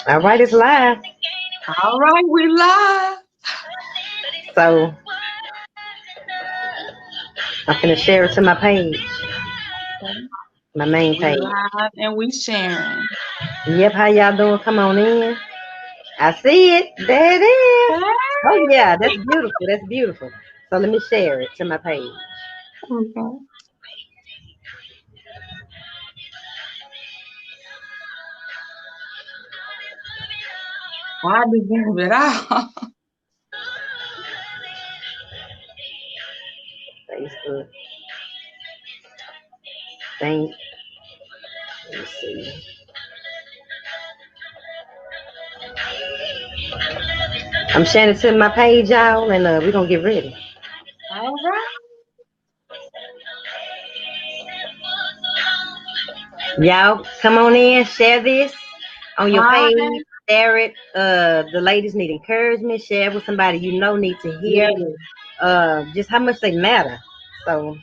All right, it's live. All right, we live. So I'm gonna share it to my page, my main We page. live and we sharing. Yep, how y'all doing? Come on in. I see it. There it is. Oh yeah, that's beautiful. That's beautiful. So let me share it to my page. Okay. I deserve it all. Facebook. Thank. Let me see. I'm sharing it to my page, y'all, and we're gonna get ready. All right. Y'all, come on in, share this on your Hi. page. Share it. The ladies need encouragement. Share it with somebody you know need to hear. Yeah. Just how much they matter. So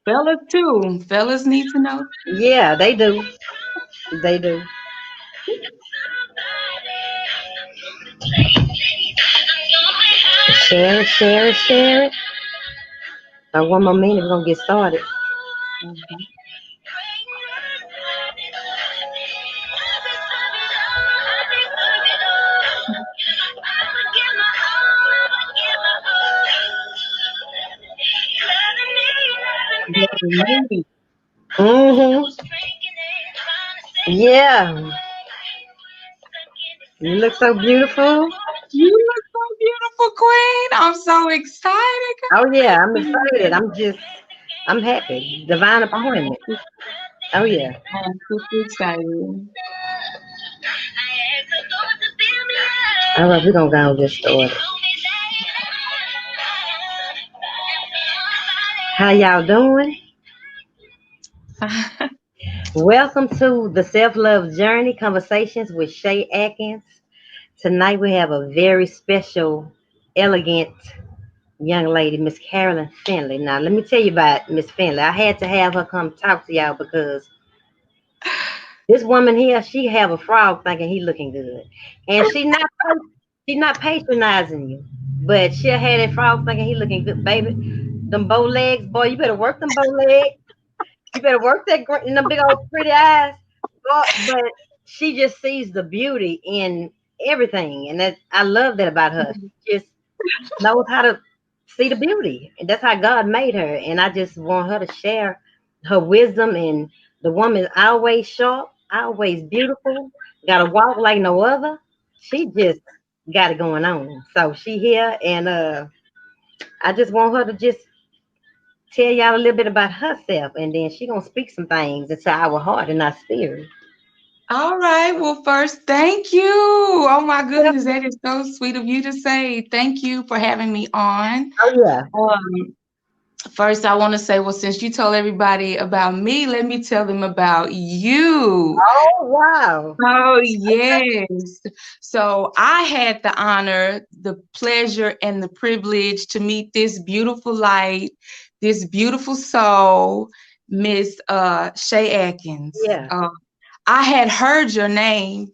Fellas too. Fellas need to know. yeah, they do. They do. Share it, share it, share it. One more minute, we're gonna get started. Mhm. Love me. Mm-hmm. Yeah. You look so beautiful. You look so beautiful, Queen. I'm so excited. Oh yeah, I'm excited. Girl. I'm happy. Divine I'm appointment. Oh yeah. I'm super excited. All right, we're gonna go and get started. How y'all doing? Welcome to the Self Love Journey Conversations with Shei Atkins. Tonight we have a very special, elegant young lady, Miss Carolyn Finley. Now let me tell you about Miss Finley. I had to have her come talk to y'all because this woman here, she have a frog thinking he looking good, and she's not patronizing you, but she'll have that frog thinking he looking good, baby. Them bow legs, boy, you better work them bow legs. You better work that in them big old pretty eyes. But she just sees the beauty in everything, and that I love that about her. She just knows how to see the beauty, and that's how God made her. And I just want her to share her wisdom. And the woman is always sharp, always beautiful, got to walk like no other. She just got it going on. So she here, and I just want her to just tell y'all a little bit about herself, and then she gonna speak some things into our heart and our spirit. All right. Well, first, thank you. Oh my Yeah. goodness, that is so sweet of you to say. Thank you for having me on. Oh yeah. Um, First, I want to say, well, since you told everybody about me, let me tell them about you. Oh wow. Oh, yes. So I had the honor, the pleasure, and the privilege to meet this beautiful light, this beautiful soul, Miss Shei Atkins. Yeah. I had heard your name,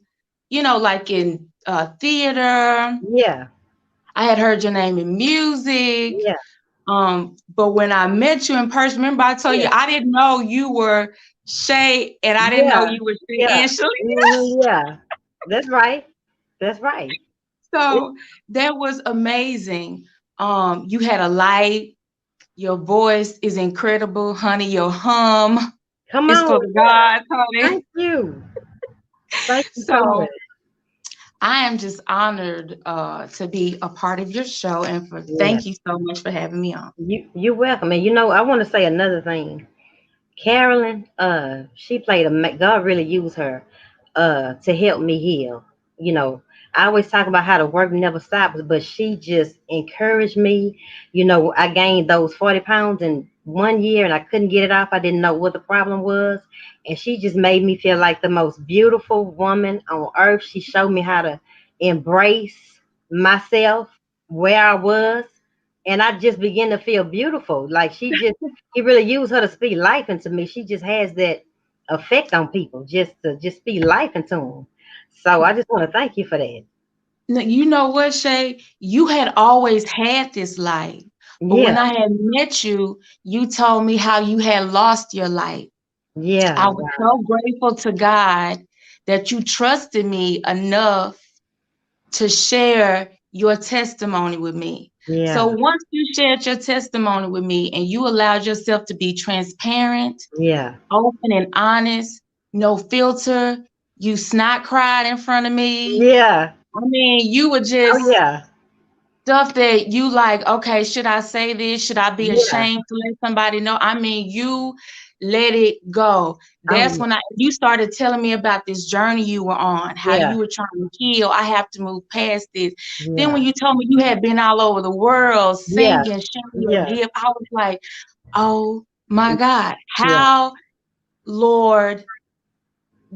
like in theater. Yeah. I had heard your name in music. Yeah. But when I met you in person, remember I told you Yeah. I didn't know you were Shay and I didn't know Yeah. you were Shay Yeah. and Shalene. Yeah. That's right. That's right. It, So that was amazing. You had a light, your voice is incredible, honey. Your hum come is on. for the Yeah. gods, honey. Thank you. Thank you so So much. I am just honored to be a part of your show and for Yeah. thank you so much for having me on. You're welcome. And I want to say another thing. Carolyn, she played God really used her to help me heal. You know, I always talk about how the work never stops, but she just encouraged me. I gained those 40 pounds in 1 year and I couldn't get it off. I didn't know what the problem was. And she just made me feel like the most beautiful woman on earth. She showed me how to embrace myself where I was. And I just began to feel beautiful. Like he really used her to speak life into me. She just has that effect on people, just to just speak life into them. So I just want to thank you for that. Now, you know what, Shay? You had always had this light. But Yeah, when I had met you, you told me how you had lost your light. I yeah, was so grateful to God that you trusted me enough to share your testimony with me. So yeah, once you shared your testimony with me and you allowed yourself to be transparent, yeah, open and honest, no filter, you snot cried in front of me. yeah. I mean, you were Oh just yeah, stuff that you like, okay, should I say this? Should I be yeah. ashamed to let somebody know? I mean, you let it go. Oh That's when you started telling me about this journey you were on, how yeah, you were trying to heal. I have to move past this. Then yeah, when you told me you had been all over the world yeah, singing, sharing your yeah, gift, I was like, oh my God, yeah, how, Lord,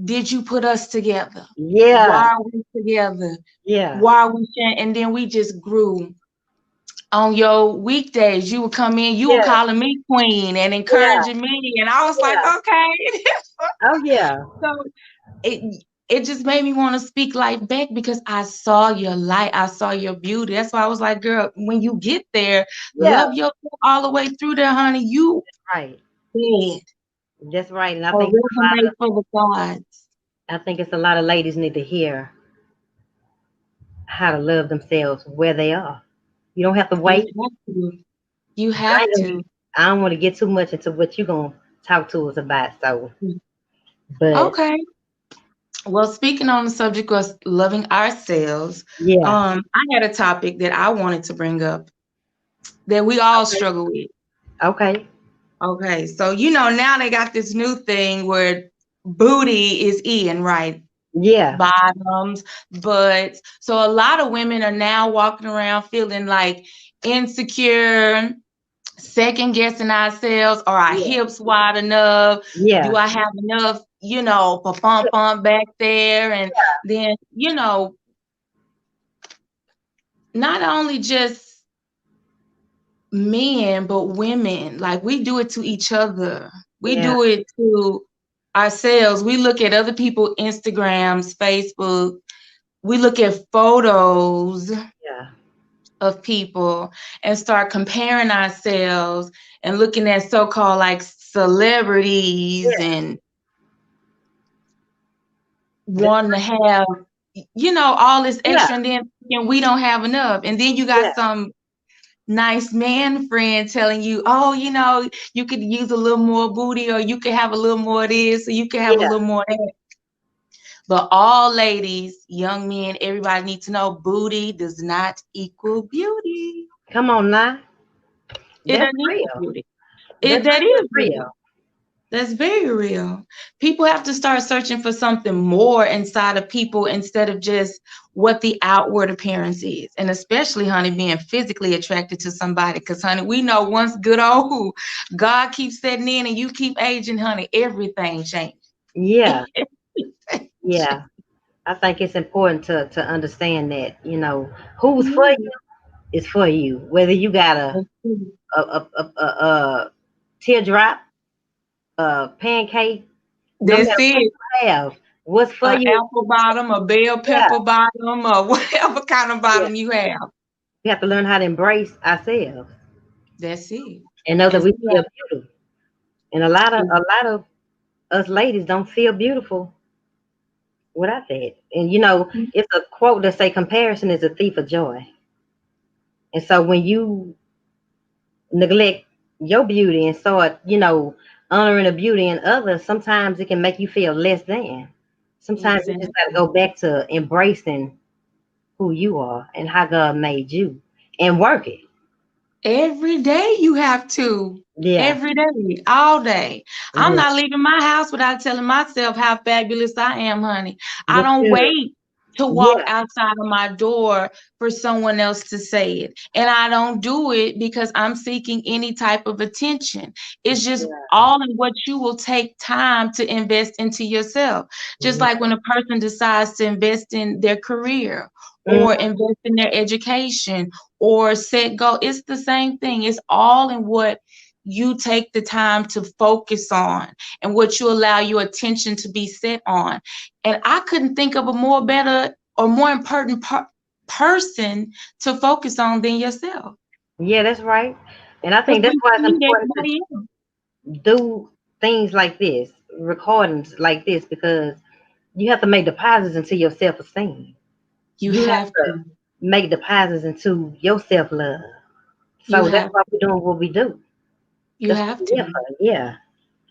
did you put us together? yeah, Why are we together? yeah, Why are we sharing? And then we just grew. On your weekdays, you would come in, you were yeah, calling me queen and yeah, encouraging me. And I was like, yeah. okay. Oh yeah, So it just made me want to speak life back because I saw your light. I saw your beauty. That's why I was like, girl, when you get there, yeah. love yourself all the way through there, honey. You Right. did That's right. And or resonate for the gods. I think it's a lot of ladies need to hear how to love themselves where they are. You don't have to You wait. have to. You I have ain't gonna, to. I don't want to get too much into what you're gonna talk to us about. So, but Okay. Well, speaking on the subject of loving ourselves, yeah. I had a topic that I wanted to bring up that we all struggle with. Okay. Okay, so now they got this new thing where booty is in, right? Yeah. Bottoms, butts. So a lot of women are now walking around feeling like insecure, second guessing ourselves. Are our Yeah. hips wide enough? Do Yeah. I have enough, pump back there? And then, not only just men, but women. Like we do it to each other. We Yeah. do it to ourselves. We look at other people Instagrams, Facebook. We look at photos Yeah. of people and start comparing ourselves and looking at so-called like celebrities Yeah. and That's wanting to have, all this yeah. extra and then thinking we don't have enough. And then you Yeah. got some nice man friend telling you, oh, you could use a little more booty or you could have a little more of this or you could have a Yeah. little more of that. But all ladies, young men, everybody needs to know booty does not equal beauty. Come on now. It That's doesn't equal real. beauty. That's That real is real. real. That's very real. People have to start searching for something more inside of people instead of just what the outward appearance is. And especially, honey, being physically attracted to somebody. Because, honey, we know once good old God keeps setting in and you keep aging, honey, everything changes. Yeah. Yeah. I think it's important to understand that, who's for you is for you. Whether you got a teardrop, a pancake, no That's matter what it. you have, what's for A you, apple bottom, a bell yeah, pepper bottom, or whatever kind of yeah. bottom you have. We have to learn how to embrace ourselves That's it. and know that And we see feel beautiful. And a lot of us ladies don't feel beautiful without that. And it's a quote that say comparison is a thief of joy. And so when you neglect your beauty and start, honoring the beauty in others, sometimes it can make you feel less than. Sometimes you just got to exactly. go back to embracing who you are and how God made you and work it. Every day you have to. Yeah. Every day, all day. I'm Yeah. not leaving my house without telling myself how fabulous I am, honey. I That's don't good. wait to walk Yeah. outside of my door for someone else to say it. And I don't do it because I'm seeking any type of attention. It's just Yeah. all in what you will take time to invest into yourself. Just Mhm. like when a person decides to invest in their career or Mhm. invest in their education or set goal. It's the same thing. It's all in what you take the time to focus on and what you allow your attention to be set on. And I couldn't think of a more better or more important person to focus on than yourself. Yeah, that's right. And I Because think that's we why it's need important to everybody else. do things like this, recordings like this, because you have to make deposits into your self esteem. You You have have to to. make deposits into your self love. You So that's have why we're doing what we do. you That's what have we're here to. for. Yeah.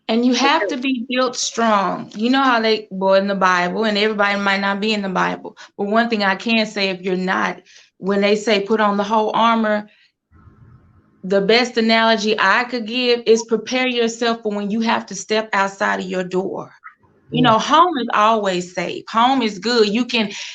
And you We have do. to be built strong. You know how they boy in the Bible, and everybody might not be in the Bible. But one thing I can say, if you're not, when they say put on the whole armor, the best analogy I could give is prepare yourself for when you have to step outside of your door. You Yeah. know, home is always safe. Home is good.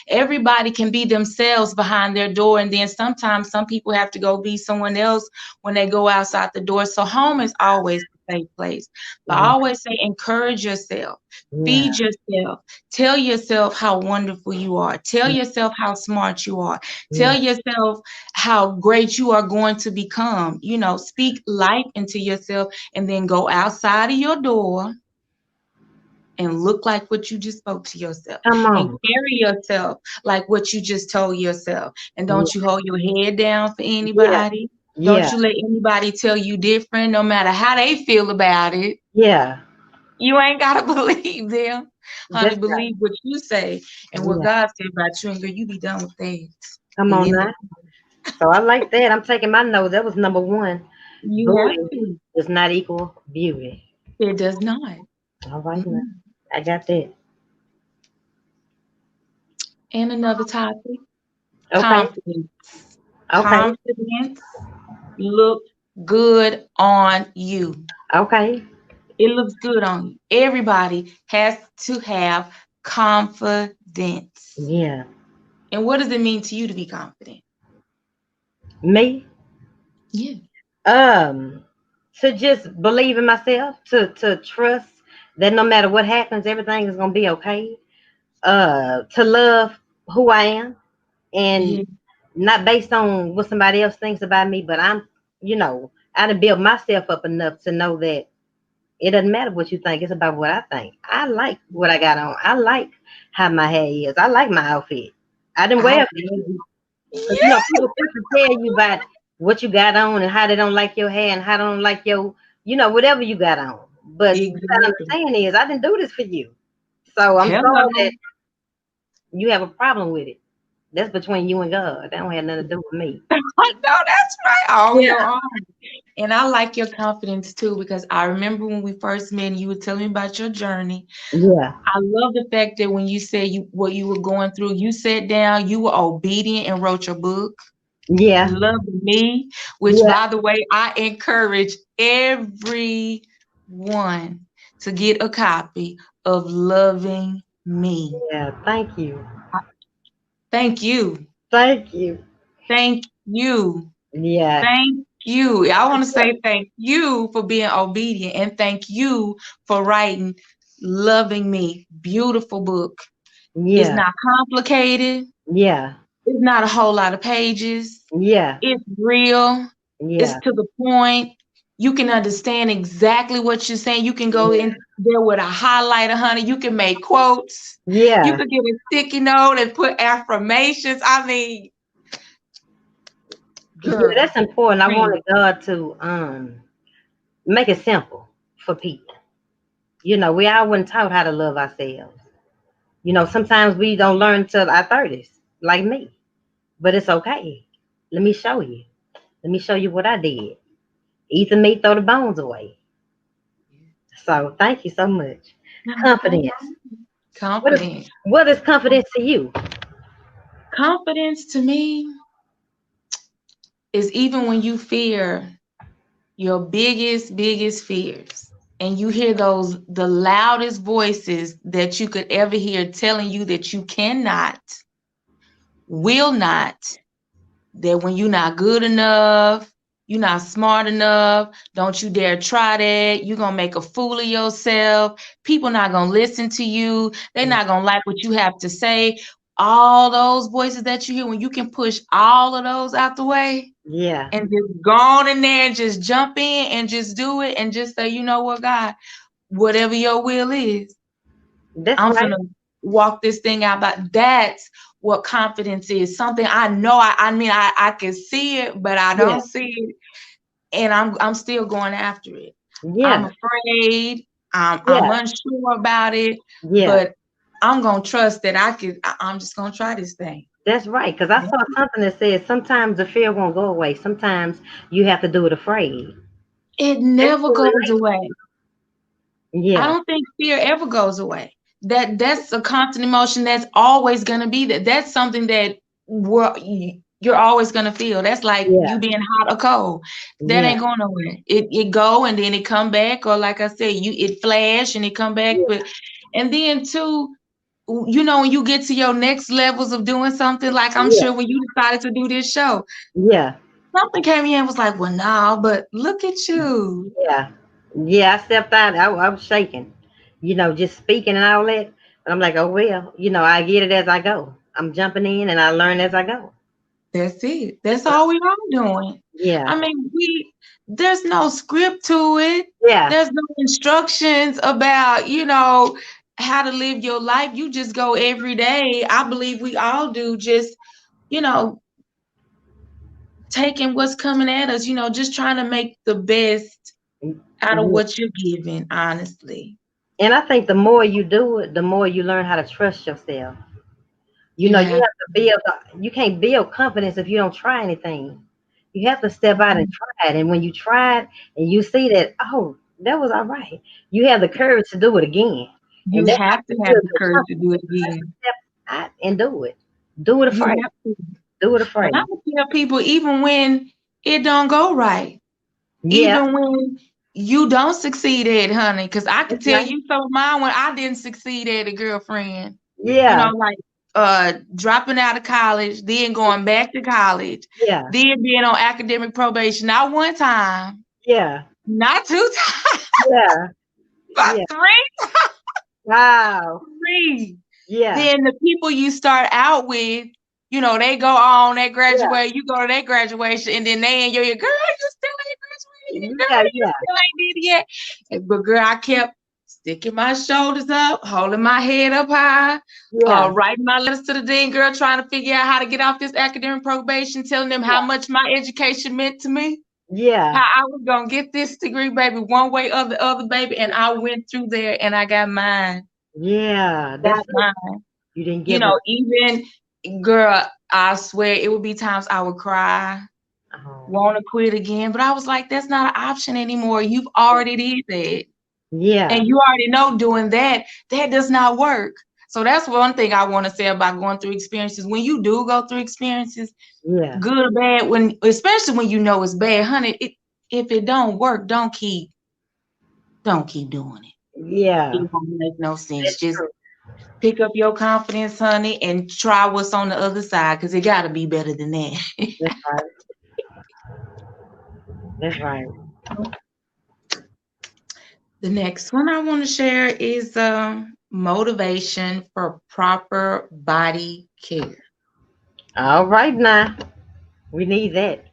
Everybody can be themselves behind their door. And then sometimes some people have to go be someone else when they go outside the door. So home is always a safe place. But I Yeah. always say, encourage yourself, Yeah. feed yourself, tell yourself how wonderful you are, tell yourself how smart you are, tell Yeah. yourself how great you are going to become. You know, speak life into yourself and then go outside of your door and look like what you just spoke to yourself Come and on. carry yourself like what you just told yourself. And don't you Yeah. hold your head down for Yeah. anybody. Don't Yeah. you let anybody tell you different, no matter how they feel about it. Yeah. You ain't got to believe them. Honey, That's right. believe what you say and what Yeah. God said about you, and girl, you be done with that. Come The on end of now. So I like that. I'm taking my notes. That was number one. you have Booty to. does not equal beauty. It does not. All right now. Mm-mm. I got that. And another topic, Okay. confidence. Okay. Confidence look good on you. Okay. It looks good on you. Everybody has to have confidence. Yeah. And what does it mean to you to be confident? Me. Yeah. Um, to just believe in myself, to trust that no matter what happens, everything is gonna be okay. To love who I am and Yeah. not based on what somebody else thinks about me, but I done built myself up enough to know that it doesn't matter what you think, it's about what I think. I like what I got on. I like how my hair is. I like my outfit. I didn't I wear it for love you. it. Because Yeah. people to tell you about what you got on and how they don't like your hair and how they don't like your, whatever you got on. But you gotta Exactly. understand is I didn't do this for you. So I'm sorry Hello. that you have a problem with it. That's between you and God. That don't have nothing to do with me. I know that's right. All Yeah. your own. And I like your confidence too, because I remember when we first met and you were telling me about your journey. Yeah. I love the fact that when you said what you were going through, you sat down, you were obedient and wrote your book. Yeah. Loving Me, which Yeah. by the way, I encourage everyone to get a copy of Loving Me. Yeah. Thank you. Thank you. Thank you. Thank you. Yeah. Thank you. I want to say thank you for being obedient and thank you for writing Loving Me. Beautiful book. It's Yeah. not complicated. Yeah. It's not a whole lot of pages. Yeah. It's real. It's Yeah. to the point. You can understand exactly what you're saying. You can go in there with a highlighter, honey. You can make quotes. You Yeah. could get a sticky note and put affirmations. I mean, Yeah. girl, That's important. I man, wanted God to make it simple for people. We all weren't taught how to love ourselves. Sometimes we don't learn till our 30s, like me. But it's okay. Let me show you. Let me show you what I did. Eat the meat, throw the bones away. So thank you so much. Confidence. What is confidence. what is confidence to you? Confidence to me is even when you fear your biggest fears and you hear the loudest voices that you could ever hear telling you that you cannot, will not, that when you're not good enough, you're not smart enough, don't you dare try that, you're gonna make a fool of yourself, people not gonna listen to you, they're not gonna like what you have to say. All those voices that you hear, when you can push all of those out the way, Yeah. and just go on in there and just jump in and just do it and just say, you know what, God, whatever your will is, That's I'm right. gonna walk this thing out. But that's what confidence is. Something I know. I mean, I can see it, but I Yeah. don't see it, and I'm still going after it. I'm Yeah. afraid. I'm Yeah. unsure about it, Yeah. but I'm gonna trust that I can. I'm just gonna try this thing. That's right. Because I saw something that says sometimes the fear won't go away. Sometimes you have to do it afraid. It That's never what goes relate. away. I Yeah. don't think fear ever goes away. That's a constant emotion that's always gonna be there. That's something that you're always gonna feel. That's like Yeah. you being hot or cold. That Yeah. ain't going nowhere. It go and then it come back, or like I said, it flash and it come back. Yeah. But and then too, you know, when you get to your next levels of doing something, like I'm Yeah. sure when you decided to do this show, Yeah. something came in and was like, well, no, but look at you. Yeah. Yeah. I stepped out. I was shaking. Just speaking and all that. But I'm like, oh well. I get it as I go. I'm jumping in and I learn as I go. That's it. That's all we are doing. Yeah. I mean, there's no script to it. Yeah. There's no instructions about, how to live your life. You just go every day. I believe we all do, just, you know, taking what's coming at us, just trying to make the best out of Yeah. what you're given, honestly. And I think the more you do it, the more you learn how to trust yourself. You You have have to build, you can't build confidence if you don't try anything. You have to step out and try it. And when you try it and you see that, oh, that was all right, you have the courage to do it again. you And that's how have to you have build the your courage to do it confidence. again. Step out and do it. Do it You afraid. have to. Do it And I afraid. would tell people, even when it don't go right, Yeah, even when you don't succeed at it, honey, because I could that's tell right. you some of mine when I didn't succeed at it, girlfriend. Yeah, Like dropping out of college, then going back to college, yeah, then being on academic probation. Not one time, yeah, not two times, yeah, but yeah. three. Wow. Three. Yeah, Then the people you start out with, they go on, they yeah, graduate, you go to their graduation, and then they and you're, girl, you still ain't graduated, yeah, girl, you yeah, still ain't did it yet. But girl, I kept sticking my shoulders up, holding my head up high, yeah, writing my letters to the dean, girl, trying to figure out how to get off this academic probation, telling them how much my education meant to me, how yeah, I was gonna get this degree, baby, one way or the other, baby. And I went through there and I got mine. yeah. That's Got it. mine. You didn't give up. Even girl, I swear it would be times I would cry, Oh, want to quit again, but I was like, that's not an option anymore. You've already did that, yeah, and you already know doing that does not work. So that's one thing I want to say about going through experiences. When you do go through experiences, yeah, good or bad, especially when you know it's bad, honey, if it don't work, don't keep doing it. yeah. It won't make no sense. That's Just true. pick up your confidence, honey, and try what's on the other side, because it got to be better than that. That's right. That's right. The next one I want to share is motivation for proper body care. All right now. We need that.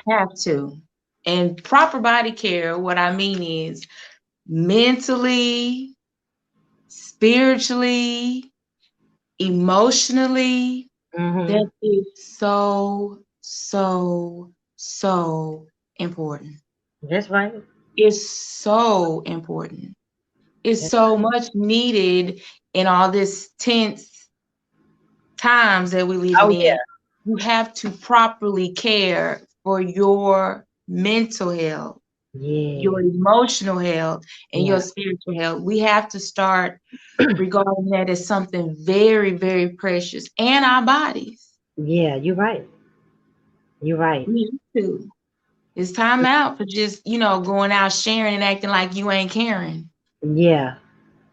Have to. And proper body care, what I mean is mentally, spiritually, emotionally, that Hmm. is so, so, so important. That's right. It's so important. It's That's so much needed in all this tense times that we're right. living Oh in. yeah. You have to properly care for your mental health, your Yeah. emotional health, and Yeah. your spiritual health. We have to start regarding that as something very, very precious. And our bodies. Yeah. You're right. You're right. We have to. It's time out for just, going out sharing and acting like you ain't caring. Yeah.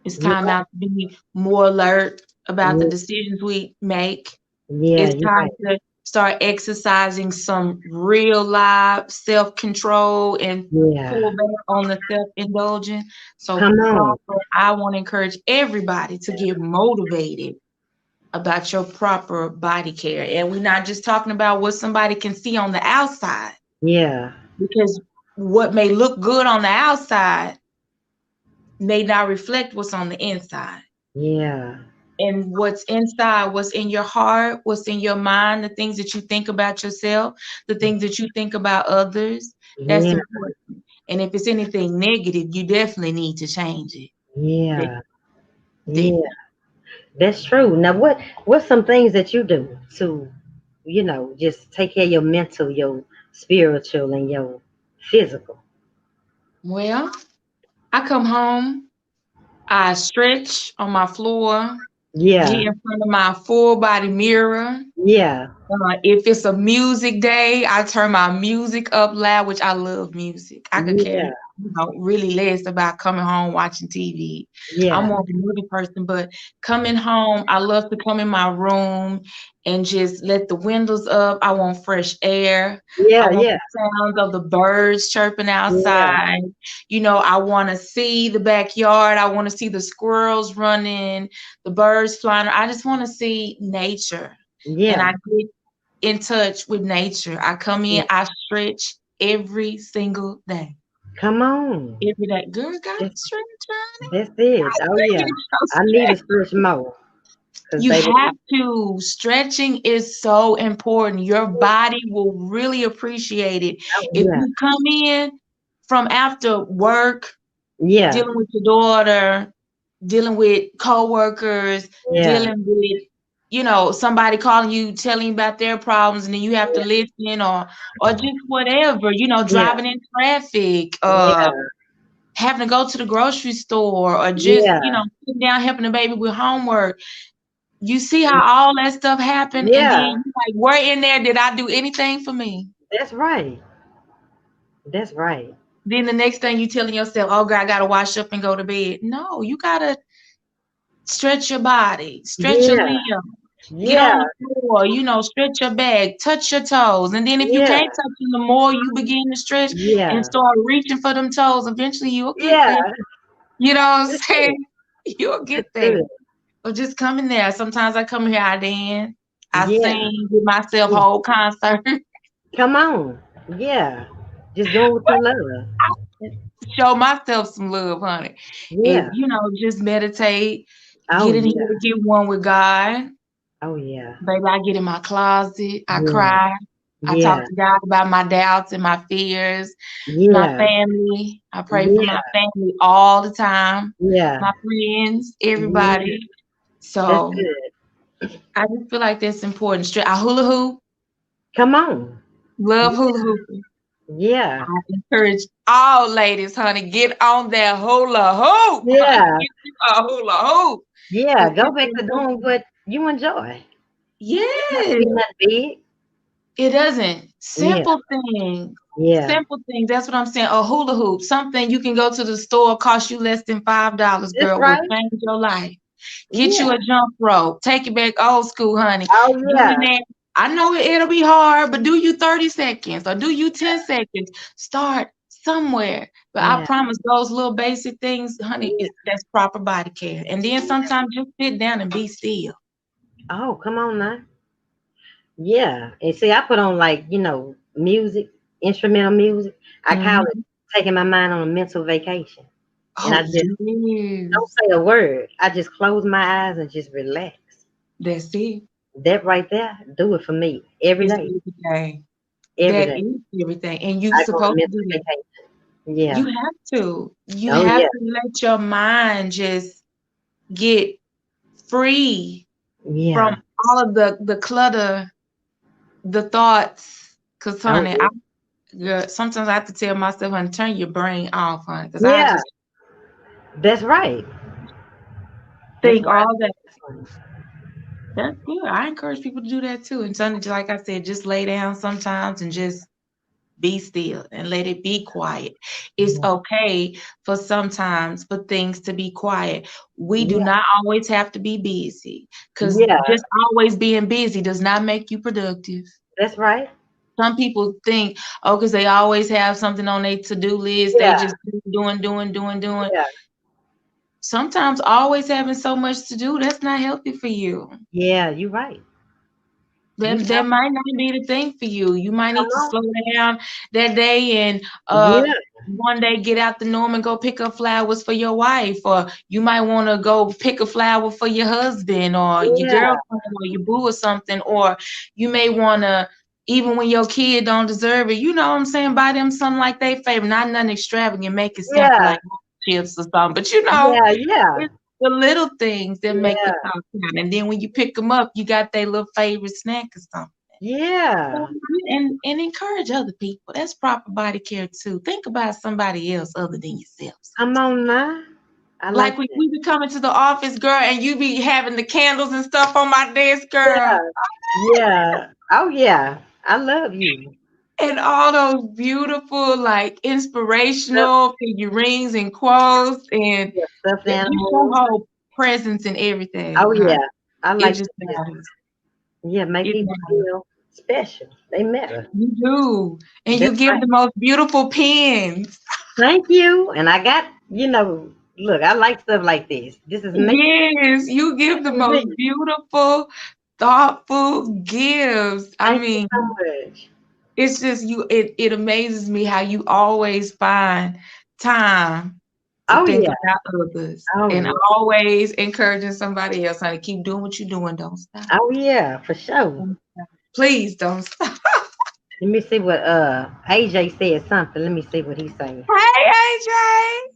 It's You're time right. out to be more alert about the Yeah. decisions we make. Yeah. It's You're time right. to start exercising some real life self-control and Yeah. pull back on the self-indulgence. So Come on. proper, I want to encourage everybody to get motivated about your proper body care. And we're not just talking about what somebody can see on the outside, Yeah. because what may look good on the outside may not reflect what's on the inside. Yeah. And what's inside, what's in your heart, what's in your mind, the things that you think about yourself, the things that you think about others, that's Yeah. important. And if it's anything negative, you definitely need to change it. Yeah. De- Yeah. That's true. Now, what's some things that you do to, just take care of your mental, your spiritual, and your physical? well, I come home, I stretch on my floor, get Yeah. in front of my full body mirror. Yeah. If it's a music day, I turn my music up loud, which I love music. I could care, Yeah. really less about coming home watching TV. I'm Yeah. more of a movie person, but coming home, I love to come in my room and just let the windows up. I want fresh air. I Yeah. want Yeah. the sounds of the birds chirping Yeah. outside. I want to see the backyard. I want to see the squirrels running, the birds flying. I just want to see nature. And Yeah. I get in touch with nature. I come Yeah. in, I stretch every single day. Come on. Every day. Girl, got That's, stretch, honey. that's it. Oh yeah. I need to Stretch. stretch more. Cause You baby. have to. Stretching is so important. Your body will really appreciate it. Oh If yeah. you come in from after work, Yeah. dealing with your daughter, dealing with coworkers, Yeah. dealing with, somebody calling you, telling you about their problems, and then you have to listen, or just whatever, Yeah. driving in traffic, Yeah. having to go to the grocery store, or just, Yeah. sitting down helping the baby with homework. You see how all that stuff happened, and then Yeah. you like, where in there did I do anything for me? That's right. That's right. Then the next thing you telling yourself, oh God, I gotta wash up and go to bed. No, you gotta stretch your body, stretch your Yeah. limbs, get Yeah. on the floor, stretch your back, touch your toes. And then if you Yeah. can't touch them, the more you begin to stretch and Yeah. start reaching for them toes, eventually you'll get Yeah. there. You know what I'm That's good. saying? You'll get That's there. good. Or just come in there. Sometimes I come here, I dance, I Yeah. sing, give myself Yeah. whole concert. Come on. Yeah. Just doing what you love. Show myself some love, honey. If Yeah. just meditate, Oh get in here yeah. to get one with God. Oh yeah. Baby, I get in my closet, I Yeah. cry, I Yeah. talk to God about my doubts and my fears, my Yeah. family. I pray for Yeah. my family all the time, Yeah. my friends, Yeah. everybody. That's So good. I just feel like that's important. I hula hoop, Come on. love hula hoop. Yeah. I encourage all ladies, honey, get on that hula hoop, honey. Yeah. Get you a hula hoop. Yeah. 'Cause Go it's back to doing important. what you enjoy. It don't have to Yes. be nothing big. It doesn't. Yeah. Simple things. Yeah. Simple things. That's what I'm saying. A hula hoop. Something you can go to the store, cost you less than $5, That's girl, will right. change your life. Get you Yeah. a jump rope. Take it back old school, honey. Oh Do yeah. in that. I know it'll be hard, but do you 30 seconds or do you 10 seconds? Start somewhere. But I Yeah. promise those little basic things, honey, Yeah. that's proper body care. And then sometimes just sit down and be still. Oh, come on now. Yeah. And see, I put on like, music, instrumental music. I call it Mhm. taking my mind on a mental vacation. And Oh, I just don't yes. say a word. I just close my eyes and just relax. That's it. That right there, do it for me every It's day. everything. Every That day. is everything. And you I go on a supposed to mental do that. vacation. Yeah. You have to. You Oh have yeah. to let your mind just get free Yeah. from all of the clutter, the thoughts. Cause Oh honey, yeah. girl, sometimes I have to tell myself, honey, turn your brain off, honey. Cause I Yeah. just That's right. That's think all right. that. That's good. I encourage people to do that too. And something, like I said, just lay down sometimes and just be still and let it be quiet. It's Yeah. okay for sometimes for things to be quiet. We do Yeah. not always have to be busy, because Yeah. just always being busy does not make you productive. That's right. Some people think, oh, because they always have something on their to-do list, they Yeah. just doing. Yeah. sometimes always having so much to do, that's not healthy for you. Yeah, you're right. You That might not be the thing for you. You might come need to on. slow down that day and Yeah, one day get out the norm and go pick up flowers for your wife, or you might want to go pick a flower for your husband or your yeah, girlfriend or your boo or something, or you may want to, even when your kid don't deserve it, you know what I'm saying, buy them something like they favorite, not nothing extravagant, make it simple yeah, like chips or something, but you know, yeah, yeah, it's the little things that make the yeah, top count. And then when you pick them up, you got their little favorite snack or something. So, yeah. and encourage other people. That's proper body care too. Think about somebody else other than yourself. Come on now. I like Like when that. we be coming to the office, girl, and you be having the candles and stuff on my desk, Yeah, girl, yeah. Oh yeah. I love you. and all those beautiful, like Stuff, inspirational figurines and quotes, and yeah, stuffed you so animals. hold presence in Oh everything, huh? yeah. I It like just to just matters. yeah, make It people matters. feel special. They matter. You do, and you That's give right. the most beautiful pins. Thank you. And I got, look, I like stuff like this. This is me. Yes, you This give the is most me. beautiful, thoughtful gifts. I Thank you mean, so much. it's just it amazes me how you always find time to Oh think yeah. about others Oh and yeah. always encouraging somebody else. Honey, keep doing what you're doing. Don't stop. Oh yeah, for sure. Don't stop. Please don't stop. Let me see what AJ said something. Let me see what he's saying. Hey, AJ.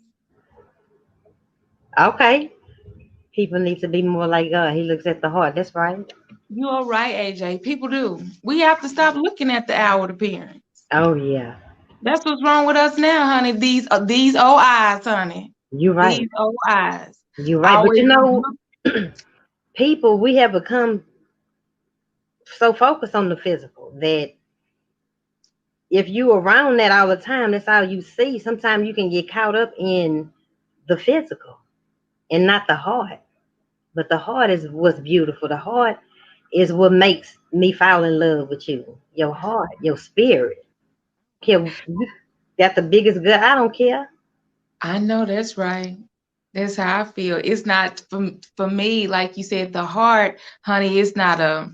Okay. People need to be more like God. He looks at the heart. That's right. You are right, AJ. People do. We have to stop looking at the outward appearance. Oh yeah. That's what's wrong with us now, honey. These old eyes, honey. You're right. These old eyes. You're right. But Always look. people, we have become so focused on the physical that if you around that all the time, that's all you see. Sometimes you can get caught up in the physical and not the heart. But the heart is what's beautiful. The heart is what makes me fall in love with you. Your heart, your spirit. Care you got the biggest gut. I don't care. I know that's right. That's how I feel. It's not for me, like you said, the heart, honey. It's not a.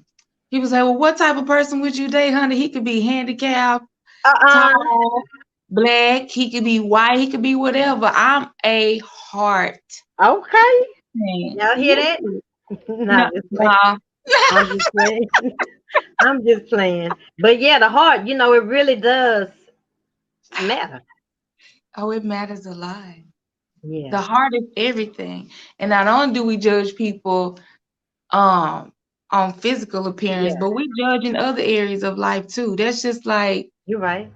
People say, "Well, what type of person would you date, honey?" He could be handicapped, Uh-uh. tall, black. He could be white. He could be whatever. I'm a heart Okay. man. Y'all hear Yes. that? No, Not just playing. no. I'm just playing. I'm just playing. But yeah, the heart, it really does matter. Oh, it matters a lot. The Yeah. heart is everything. And not only do we judge people um on physical appearance, Yeah. but we judge in other areas of life too. That's just like You're right.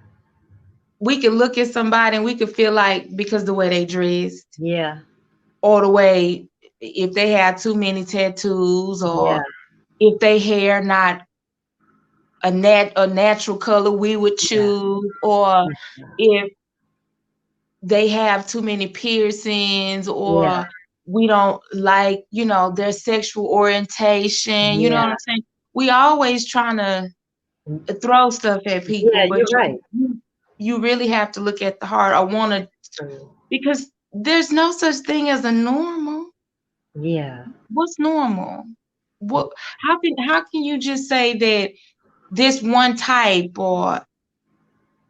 we could look at somebody and we could feel like because the way they dressed Yeah. or the way if they have too many tattoos Yeah. or if they hair not a natural color we would Yeah. choose or if they have too many piercings Yeah. or we don't like, their sexual orientation. You know what Yeah. I'm saying? We always trying to throw stuff at people, Yeah, but you're right. you really have to look at the heart. I want to True. because there's no such thing as a normal. Yeah. What's normal? What? How can you just say that this one type or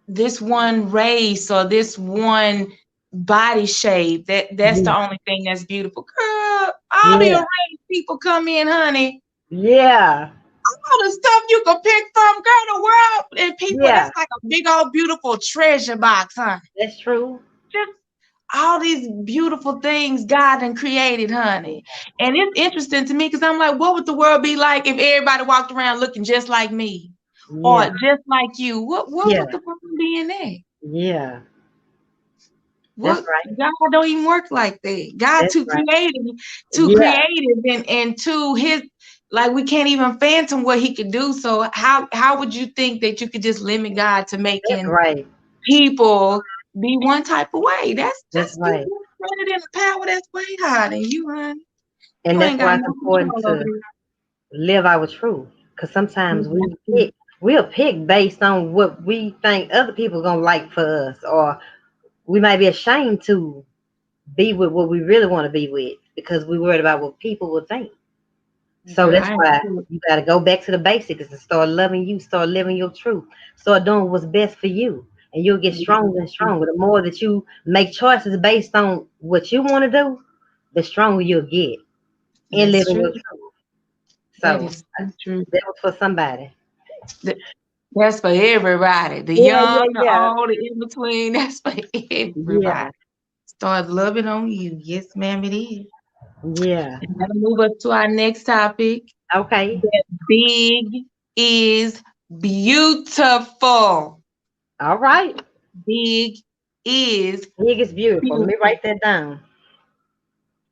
this one race or this one body shape that's the Yeah. only thing that's beautiful, girl? All the Yeah. arranged people come in, honey. Yeah. All the stuff you can pick from, girl. The world and people, Yeah. that's like a big old beautiful treasure box, honey. That's true. Just all these beautiful things God done created, honey. And it's interesting to me because I'm like, what would the world be like if everybody walked around looking just like me or Yeah. just like you? What Yeah. would the problem be in that? Yeah. That's What right. God don't even work like that. God That's right. too Yeah. creative, and too his like we can't even phantom what he could do. So how would you think that you could just limit God to That's making right. people be one type of way? That's You right. running in the power that's way higher than you, honey. And You that's ain't got why it's no important control over to live our truth. Because sometimes we'll pick based on what we think other people gonna like for us, or we might be ashamed to be with what we really want to be with because we worried about what people will think. So Girl, that's I why agree. you got to go back to the basics and start loving you, start living your truth, start doing what's best for you. And you'll get stronger and stronger. The more that you make choices based on what you want to do, the stronger you'll get in That's living true. your truth. That So is so true. that was for somebody. Th- That's for everybody. The Yeah, young, yeah, the yeah. old, the in between. That's for Yeah, everybody. Start loving on you. Yes, ma'am, it is. yeah. And that'll move us to our next topic. Okay. That big is beautiful. All right. Big is Big is beautiful. Let me beautiful. write that down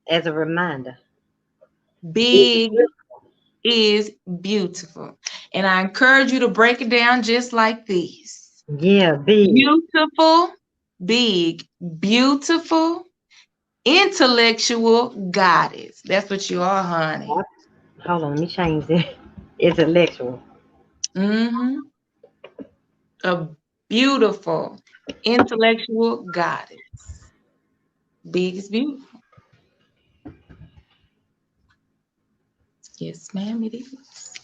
as a reminder. Big is Big beautiful. is beautiful. And I encourage you to break it down just like this. Yeah, big. Beautiful, big, beautiful, intellectual goddess. That's what you are, honey. What? Hold on, let me change it. Intellectual. Mm-hmm. A beautiful, intellectual goddess. Big is beautiful. Yes, ma'am, it is.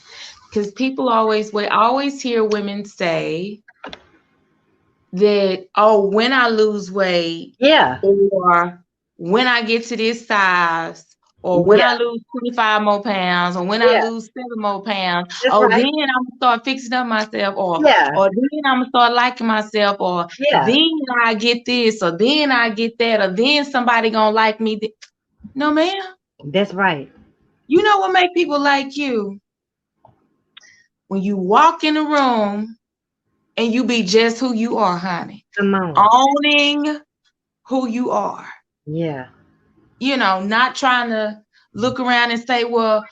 Because people always wait. I always hear women say that, oh, when I lose weight, Yeah, or when I get to this size, or when I yeah, lose 25 more pounds, or when I yeah. lose 7 more pounds, That's oh, then right. I'm gonna start fixing up myself, Yeah, or then I'm gonna start liking myself, or yeah. then I get this, or then I get that, or then somebody gonna like me. No, ma'am. That's right. You know what make people like you? When you walk in the room and you be just who you are, honey. Come on. Owning who you are. Yeah, Not trying to look around and say, well,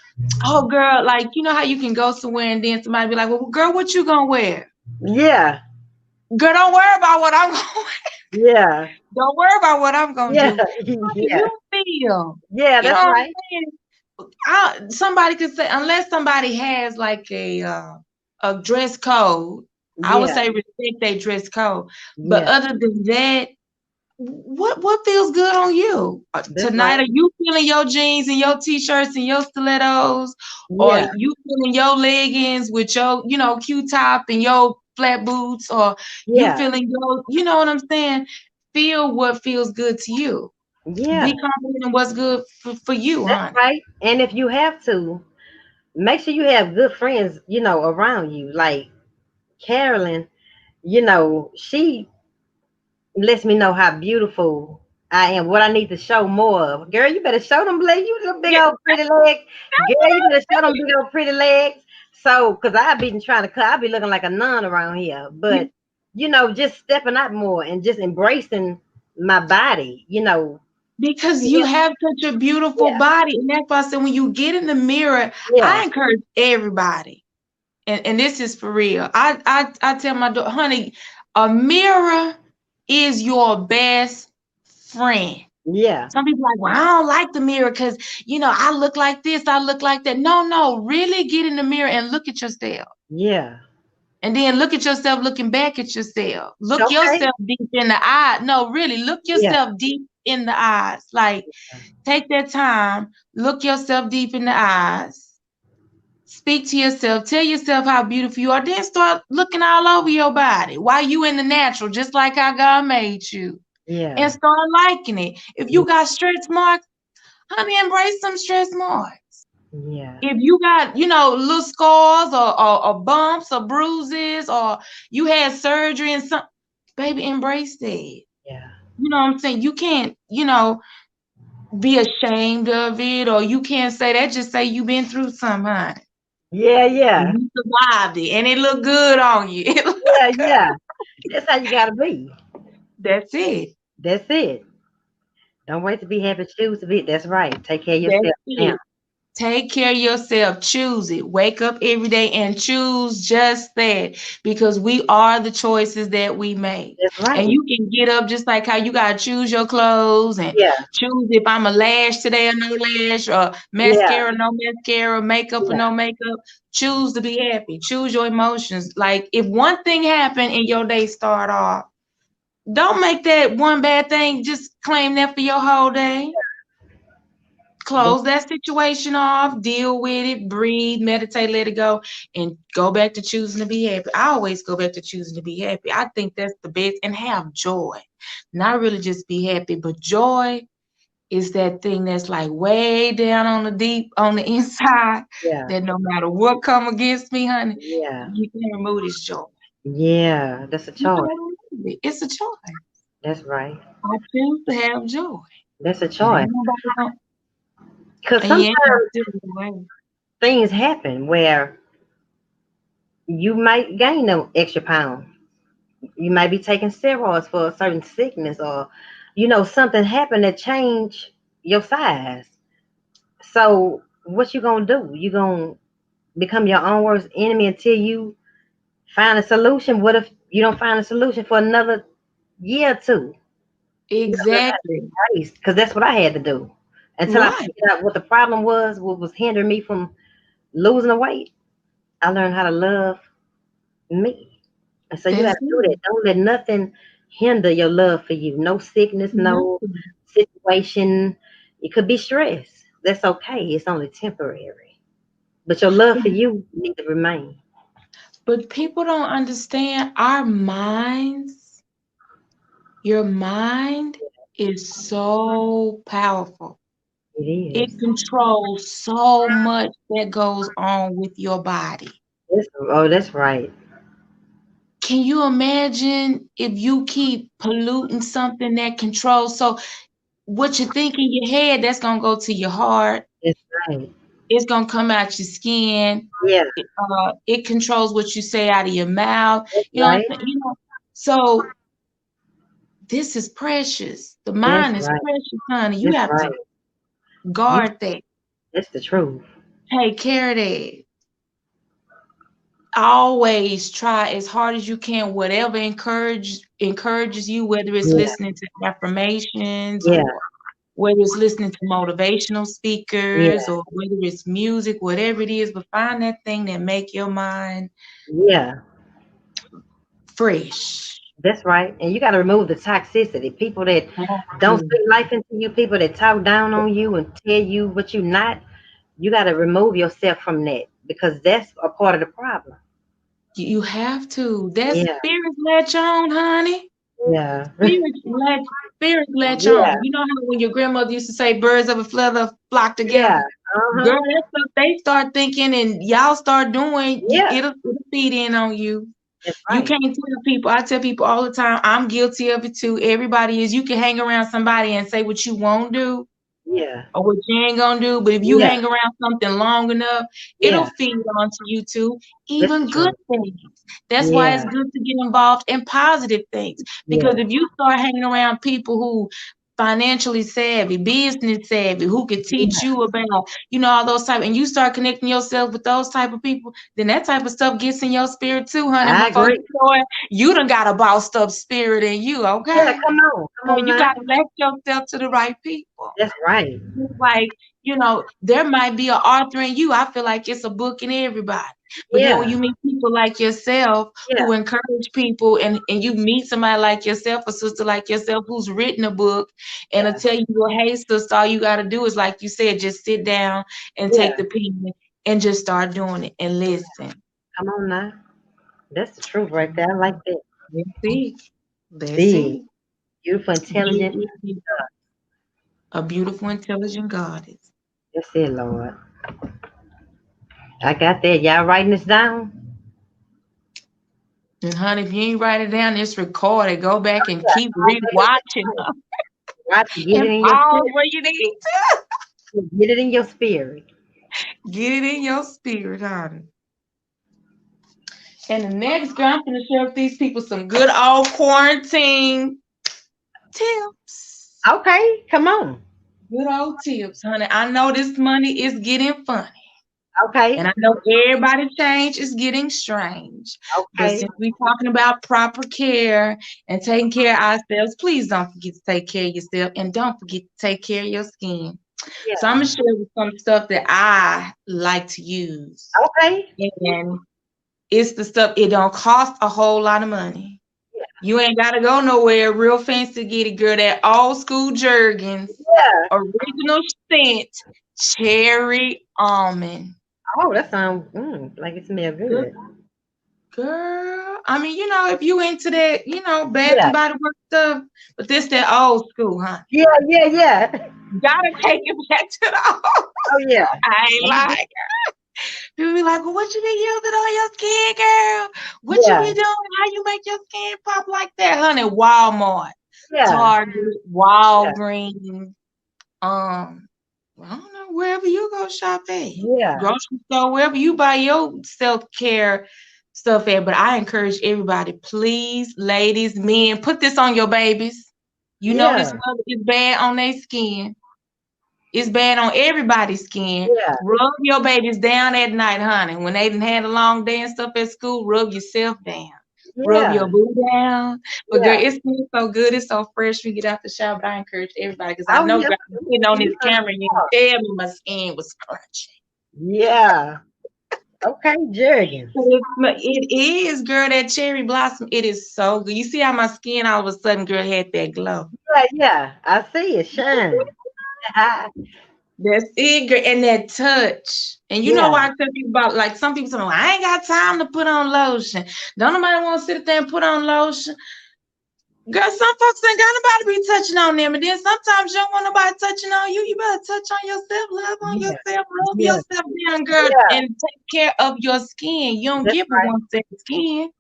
oh girl, like you know how you can go somewhere and then somebody be like, well, girl, what you gonna wear? yeah, Girl, don't worry about what I'm gonna wear. yeah, Don't worry about what I'm gonna yeah, do. How do yeah, you feel? yeah. You know That's what I'm right. saying? Somebody could say, unless somebody has like a dress code, I would Yeah, say respect their dress code. But yeah. other than that, what feels good on you That's tonight? right. Are you feeling your jeans and your t-shirts and your stilettos, or Yeah, you feeling your leggings with your q-top and your flat boots, or you yeah, feeling your, you know what I'm saying? Feel what feels good to you. yeah. Be confident in what's good for you, That's honey. right. And if you have to, make sure you have good friends, around you. Like Carolyn, she lets me know how beautiful I am, what I need to show more of. Girl, you better show them legs. You little big Yeah, old pretty legs. that's Girl, what you better show them I'm big old pretty legs. So, because I be trying to cut, I be looking like a nun around here. But, saying. just stepping out more and just embracing my body. Because you Yeah, have such a beautiful yeah, body. And that's why I said when you get in the mirror, yeah, I encourage everybody. And this is for real. I tell my daughter, honey, a mirror is your best friend. yeah, Some people are like, well, I don't like the mirror because I look like this, I look like that. No, no, really get in the mirror and look at yourself. yeah. And then look at yourself looking back at yourself. Look Okay. yourself deep in the eye. No, really, look Yeah, yourself deep in the eyes. Like, take that time, look yourself deep in the eyes, speak to yourself, tell yourself how beautiful you are, then start looking all over your body while you in the natural, just like how God made you, and yeah, start liking it. If you got stretch marks, honey, embrace some stretch marks. yeah, If you got, little scars, or bumps or bruises, or you had surgery and some, baby, embrace that. yeah, You know what I'm saying? You can't, be ashamed of it, or you can't say that. Just say you've been through something, honey. yeah, And yeah, you survived it, and it looked good on you. It looked yeah, good. yeah. That's how you gotta be. That's it. That's it. Don't wait to be happy. Choose to be. That's right. Take care of That's yourself now. it. Take care of yourself. Choose it. Wake up every day and choose just that, because we are the choices that we make. That's And right. you can get up just like how you got to choose your clothes and Yeah, choose if I'm a lash today or no lash, or yeah, mascara, no mascara, makeup or yeah, no makeup. Choose to be happy. Choose your emotions. Like if one thing happened and your day start off, Don't make that one bad thing, just claim that for your whole day. Close that situation off, deal with it, breathe, meditate, let it go, and go back to choosing to be happy. I always go back to choosing to be happy. I think that's the best, and have joy. Not really just be happy, but joy is that thing that's like way down on the deep, on the inside, Yeah. that no matter what come against me, honey, Yeah. you can remove this joy. Yeah. That's a You can choice. remove it. It's a choice. That's right. I choose to have joy. That's a And choice. ain't nobody gonna, Because and you ain't gonna sometimes steal it away. things happen where you might gain them extra pounds. You might be taking steroids for a certain sickness, or something happened that changed your size. So what you gonna do? You gonna become your own worst enemy until you find a solution. What if you don't find a solution for another year or two? Exactly. Because that's what I had to do until I Right. figured out what the problem was. What was hindering me from losing the weight? I learned how to love me. And so you got That's to do that. it. Don't let nothing hinder your love for you. No sickness, no Nothing. situation. It could be stress. That's okay. It's only temporary. But your love for you need to remain. But people don't understand our minds. Your mind is so powerful. It It is. controls so much that goes on with your body. Oh, that's right. Can you imagine if you keep polluting something that controls? So what you think in your head, that's gonna go to your heart. That's right. It's gonna come out your skin. Yeah, It controls what you say out of your mouth. that's You know what right. I'm saying? You know, so this is precious. The That's mind is right. precious, honey. You That's have right. to You. guard that. That's the truth. Take care of that. Always try as hard as you can, whatever encourages you, whether it's Yeah, listening to affirmations yeah, or whether it's listening to motivational yeah, speakers or whether it's music, whatever it is, but find that thing that make your mind yeah. fresh. That's right. And you got to remove the toxicity. People that Have don't to. speak life into you, people that talk down on you and tell you what you're not, you got to remove yourself from that because that's a part of the problem. You have to. That Yeah, spirit let you on, honey. yeah, Spirit let spirit let you yeah, on. You know how when your grandmother used to say birds of a feather flock yeah. together? Uh Girl, huh. that stuff they start thinking and y'all start doing, Yeah, it'll feed in on you. that's You right. can't tell people. I tell people all the time, I'm guilty of it too. Everybody is. You can hang around somebody and say what you won't do Yeah, or what you ain't gonna do, but if you yeah, hang around something long enough, it'll yeah. feed onto you too, That's the even good truth. things. That's why it's Yeah, good to get involved in positive things. Because yeah, if you start hanging around people who financially savvy, business savvy, who could teach yeah. you about, all those type, and you start connecting yourself with those type of people, then that type of stuff gets in your spirit too, honey. I Before agree. you know it, you done got a bossed up spirit in you, Yeah, okay? come So on you now. gotta let yourself to the right people. That's right. Just like, there might be an author in you. I feel like it's a book in everybody. But then when Yeah, you meet people like yourself yeah, who encourage people and you meet somebody like yourself, a sister like yourself who's written a book and will yeah, tell you, well, hey, sister, all you gotta do is like you said, just sit down and take yeah. the pen and just start doing it and listen. Come on now. That's the truth right there. I like that. Let's see. Let's Big, see. beautiful, intelligent. Be a beautiful, intelligent goddess. That's it, Lord. I got that. Y'all writing this down? And honey, if you ain't write it down, it's recorded. Go back and Yeah. keep rewatching Watch it. Get it and in your pause spirit. where you need to. Get it in your spirit. Get it in your spirit, honey. And the next girl, I'm gonna share with these people some good old quarantine tips. Okay, come on. Good old tips, honey. I know this money is getting funny. And Okay, I know everybody's change is getting strange. But okay. since we're talking about proper care and taking care of ourselves, please don't forget to take care of yourself and don't forget to take care of your skin. So I'm Yeah. gonna share with some stuff that I like to use. Okay. And it's the stuff, it don't cost a whole lot of money. You ain't gotta go nowhere real fancy to get it, girl. That old school Jergens, Yeah. original scent, cherry almond. Oh, that sounds like it smells Girl, good. girl, I mean, if you into that, Bath Yeah. and Body Works stuff, but this that old school, huh? Yeah, yeah, yeah. Gotta take it back to the old. Oh yeah. I ain't I'm lying. People be like, well, what you be using on your skin, girl? What you be yeah. doing? How you make your skin pop like that, honey? Walmart, Yeah. Target, Yeah. Walgreens, I don't know, wherever you go shop at, Yeah. grocery store, wherever you buy your self-care stuff at. But I encourage everybody, please, ladies, men, put this on your babies. You know this Yeah. mother is bad on their skin. It's bad on everybody's skin. Yeah. Rub your babies down at night, honey. When they done had a long day and stuff at school, rub yourself down. Rub your Yeah. boo down. But girl, Yeah. it smells so good. It's so fresh when you get out the shower. But I encourage everybody because I Oh know yeah. girl, I'm sitting on Give me this some camera and you more. can tell me my skin was crunchy. Yeah. Okay, Jergens. It is, girl, that cherry blossom. It is so good. You see how my skin all of a sudden, girl, had that glow. Yeah, yeah. I see it shining. That's it, girl. And that touch. And you know Yeah. why I tell people about, like, some people say, well, I ain't got time to put on lotion. Don't nobody want to sit there and put on lotion. Girl, some folks ain't got nobody be touching on them. And then sometimes you don't want nobody touching on you. You better touch on yourself, love on Yeah. yourself, rub Yeah. yourself down, girl, Yeah. and take care of your skin. You don't That's get but right. one set of skin.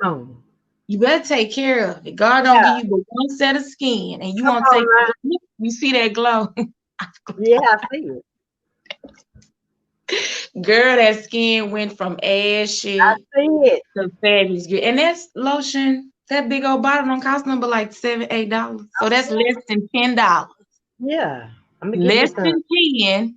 Come on. You better take care of it. God don't give Yeah. you but one set of skin, and you Come want to on take care now. of it. You see that glow. Yeah, I see it. Girl, that skin went from I ashy see it. to fabulous. Good. And that's lotion, that big old bottle don't cost number like $7, $8. So that's less than $10. Yeah. I'm gonna get me Less some. than 10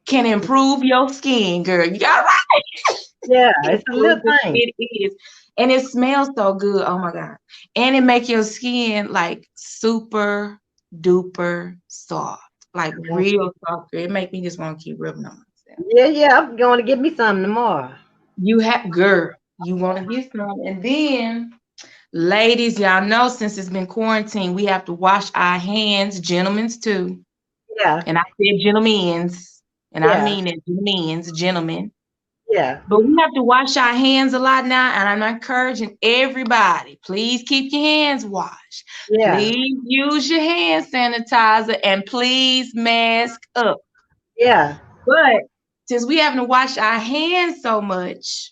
can improve your skin, girl. You got it right. Yeah, it's a little Improve it. thing. It is. And it smells so good. Oh my God. And it make your skin like super duper soft. Like real soft. Girl. It make me just want to keep rubbing on myself. Yeah, yeah. I'm going to get me some tomorrow. You have, girl, you want to get some. And then, ladies, y'all know since it's been quarantine, we have to wash our hands, gentlemen's too. Yeah. And I said gentlemen's, and I Yeah. mean it, gentlemen's, gentlemen. Yeah. But we have to wash our hands a lot now, and I'm encouraging everybody, please keep your hands washed. Yeah. Please use your hand sanitizer, and please mask up. Yeah. But since we having to wash our hands so much,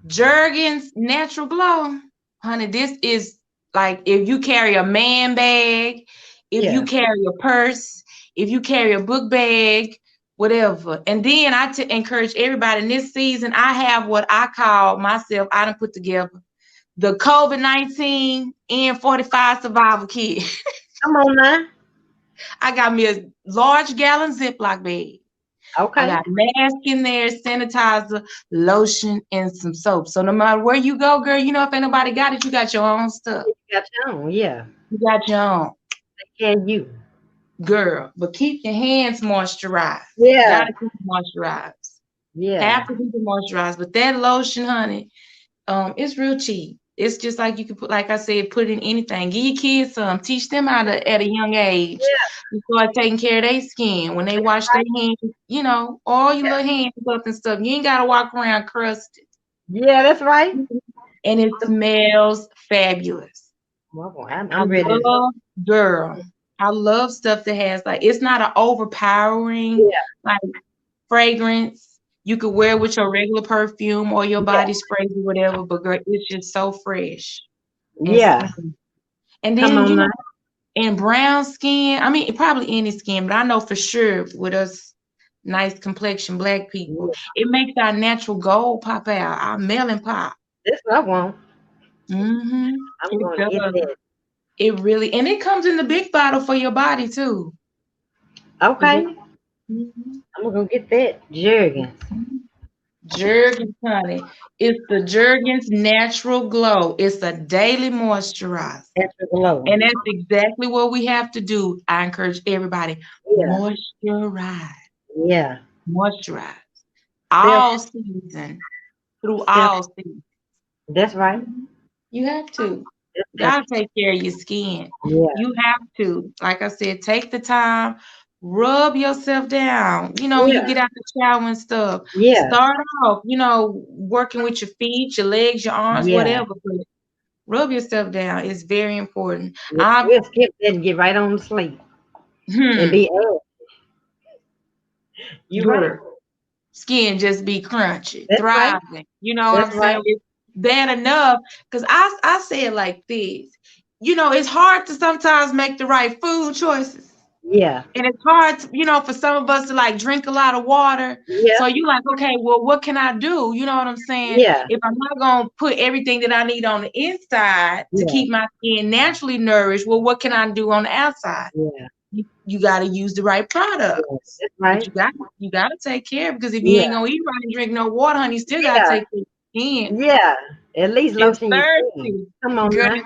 Jergens Natural Glow, honey, this is like if you carry a man bag, if you Yeah. carry a purse, if you carry a book bag, whatever. And then encourage everybody in this season, I have what I call myself, I done put together the COVID-19 N45 survival kit. Come on now. I got me a large gallon Ziploc bag. I Okay. got mask in there, sanitizer, lotion, and some soap. So no matter where you go, girl, if ain't nobody got it, you got your own stuff. You got your own. Yeah. You got your own, Can you? girl. But keep your hands moisturized. Yeah. Gotta keep them moisturized. Yeah. Have to keep them moisturized. But that lotion, honey, it's real cheap. It's just like you could put, like I said, put in anything. Give your kids some. Teach them how to at a young age. Yeah. You start taking care of their skin when they wash their hands. All your Yeah. little hands up and stuff. You ain't gotta walk around crusted. Yeah, that's right. And it smells fabulous. Well, I I'm ready to go. love, girl. I love stuff that has like it's not an overpowering Yeah. like fragrance. You could wear with your regular perfume or your Yeah. body spray or whatever, but girl, it's just so fresh and Yeah. smooth. And Come then on now. in brown skin, I mean probably any skin, but I know for sure with us nice complexion black people, Yeah. it makes our natural gold pop out, our melon pop. That's what I want. Mm-hmm. I'm It going to get does. that. It really, and it comes in the big bottle for your body too. The big, Okay. Mhm. I'm gonna go get that. Jergens. Jergens, honey. It's the Jergens Natural Glow. It's a daily moisturizer. Extra glow. And that's exactly what we have to do. I encourage everybody, Yeah. moisturize, Yeah. moisturize Self all season, through self all seasons. that's right. You have to. That's, Gotta take care of your skin. yeah, You have to. Like I said, take the time, rub yourself down. When you yeah, get out the shower and stuff, yeah, start off, working with your feet, your legs, your arms, yeah. whatever. But rub yourself down. It's very important. We'll skip that and get right on to sleep and Hmm, be up. You right. girl, skin just be crunchy, That's right. thriving. You know what That's I'm saying? right. It's bad enough because I say it like this. It's hard to sometimes make the right food choices. Yeah, And it's hard, for some of us to like drink a lot of water. yeah, So you like, okay, well, what can I do? You know what I'm saying? yeah, If I'm not gonna put everything that I need on the inside to yeah, keep my skin naturally nourished, well, what can I do on the outside? yeah, You got to use the right yeah. products, That's but right. you got to take care because if you Yeah, ain't gonna eat right and drink no water, honey, you still got to yeah, take care of your skin. yeah. At least It's lotion your skin. thirsty, Come on girl. now.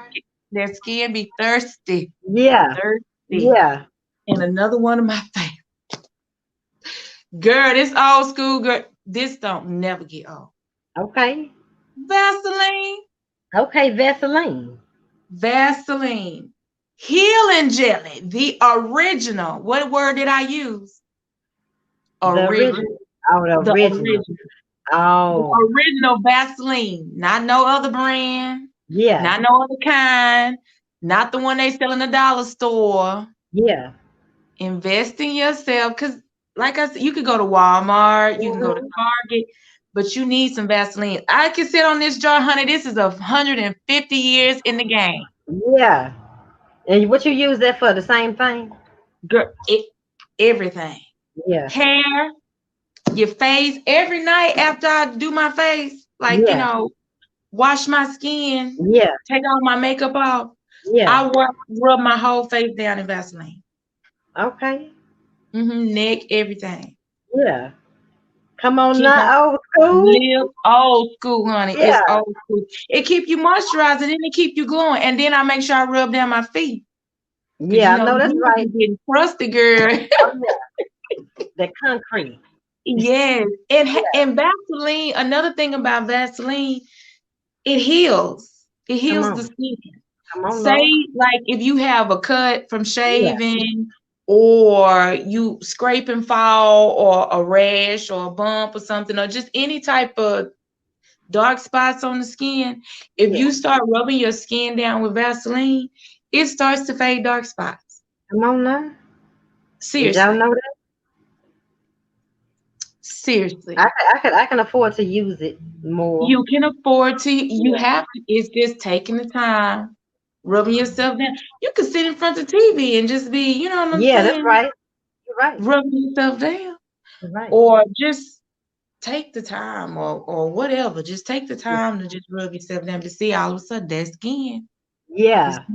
That skin be thirsty, Yeah, thirsty. yeah. And another one of my favorites. Girl, this old school girl, this don't never get old. Okay. Vaseline, Okay, Vaseline. Vaseline, healing jelly, the original. What word did I use? The Original, original. Oh, the the original. original, the Oh, original Vaseline, not no other brand, yeah, not no other kind, not the one they sell in the dollar store. yeah. Invest in yourself because, like I said, you could go to Walmart, you can go to Mhm. Target, but you need some Vaseline. I can sit on this jar, honey. This is 150 years in the game. Yeah. And what you use that for? The same thing? Girl, everything. Yeah, Hair, your face. Every night after I do my face, like, yeah, wash my skin, yeah, take all my makeup off, yeah. I rub my whole face down in Vaseline. Okay. Neck, everything. Yeah. Come on Keep my now, old school. live old school, honey. It's Yeah, old school. It keep you moisturized and then it keep you glowing. And then I make sure I rub down my feet. Cause yeah. I know that's you right. be getting crusty, girl. Oh yeah, the concrete. Yes. And Yeah. and Vaseline, another thing about Vaseline, it heals. It Come heals the on, skin. come on, Say Lord. like if you have a cut from Yeah, shaving or you scrape and fall or a rash or a bump or something or just any type of dark spots on the skin, if yeah. you start rubbing your skin down with Vaseline, it starts to fade dark spots. Come on now. Did y'all Seriously. know that? Seriously. I can afford to use it more. You can afford to, you Yeah, have to, it's just taking the time, rubbing yourself down. You could sit in front of the TV and just be, you know what I'm yeah. That's saying? right. You're right. Rubbing yourself down. You're right. Or just take the time or whatever. Just take the Yeah. time to just rub yourself down to see all of a sudden that skin. It's Yeah.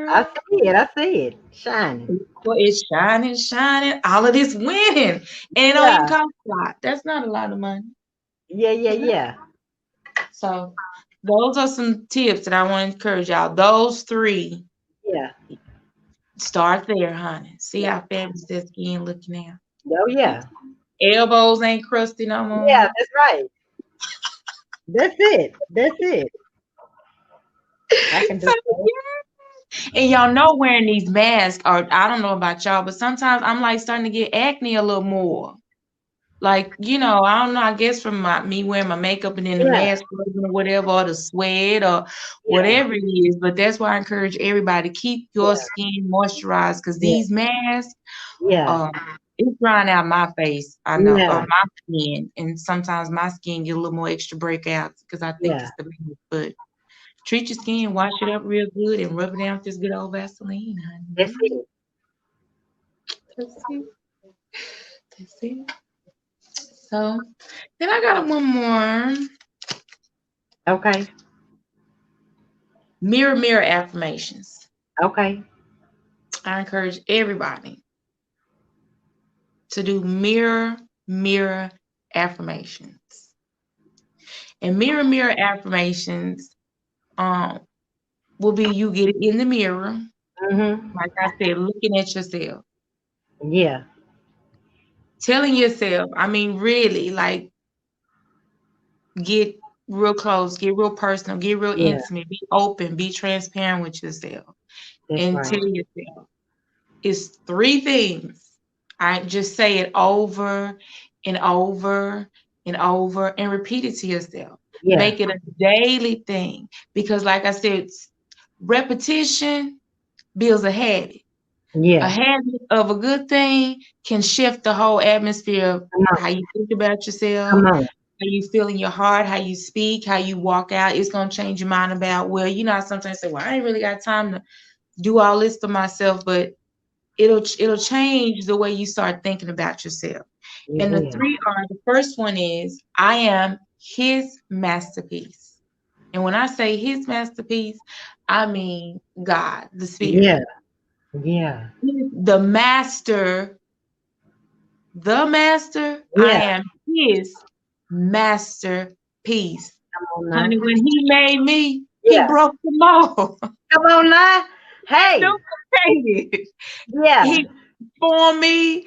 I girl. see it. I see it shining. Well, it's shining, shining. All of this winning, and it don't even Yeah. cost a lot. That's not a lot of money. Yeah. Yeah. It's not. Yeah. So, those are some tips that I want to encourage y'all. Those three, Yeah. start there, honey. See Yeah. how fabulous that skin looking now. Oh yeah. Elbows ain't crusty no more. Yeah. That's right. That's it. That's it. I can do So, that. and y'all know wearing these masks, or I don't know about y'all, but sometimes I'm like starting to get acne a little more. Like, I don't know, I guess from me wearing my makeup and then the Yeah. mask or whatever, or the sweat or Yeah. whatever it is. But that's why I encourage everybody to keep your Yeah. skin moisturized because Yeah. these masks, Yeah. um, it's drying out my face, I know, or Yeah. my skin. And sometimes my skin get a little more extra breakouts because I think Yeah. it's the mask. But treat your skin, wash it up real good, and rub it down with this good old Vaseline, That's honey. it. That's it. That's it. So then I got one more. Okay. Mirror, mirror affirmations. Okay. I encourage everybody to do mirror, mirror affirmations. And mirror, mirror affirmations um, will be you get it in the mirror. Mhm. Like I said, looking at yourself, Yeah. telling yourself, I mean, really, like, get real close, get real personal, get real Yeah, intimate, be open, be transparent with yourself, that's and right. tell yourself it's three things. I just say it over and over and over and repeat it to yourself. Yeah, Make it a daily thing because, like I said, repetition builds a habit. A yeah. habit of a good thing can shift the whole atmosphere of Come on, how you think about come yourself, on. how you feel in your heart, how you speak, how you walk out. It's gonna change your mind about, well, you know, I sometimes say, well, I ain't really got time to do all this for myself, but it'll change the way you start thinking about yourself. You And the will. three are the first one is I am his masterpiece. And when I say his masterpiece, I mean God, the Yeah, spirit. yeah, The master, I yeah. am his masterpiece. Come on now. Honey, when he made me, he Yeah. broke the mold. Come on now. Hey. Duplicated. Yeah, He formed me,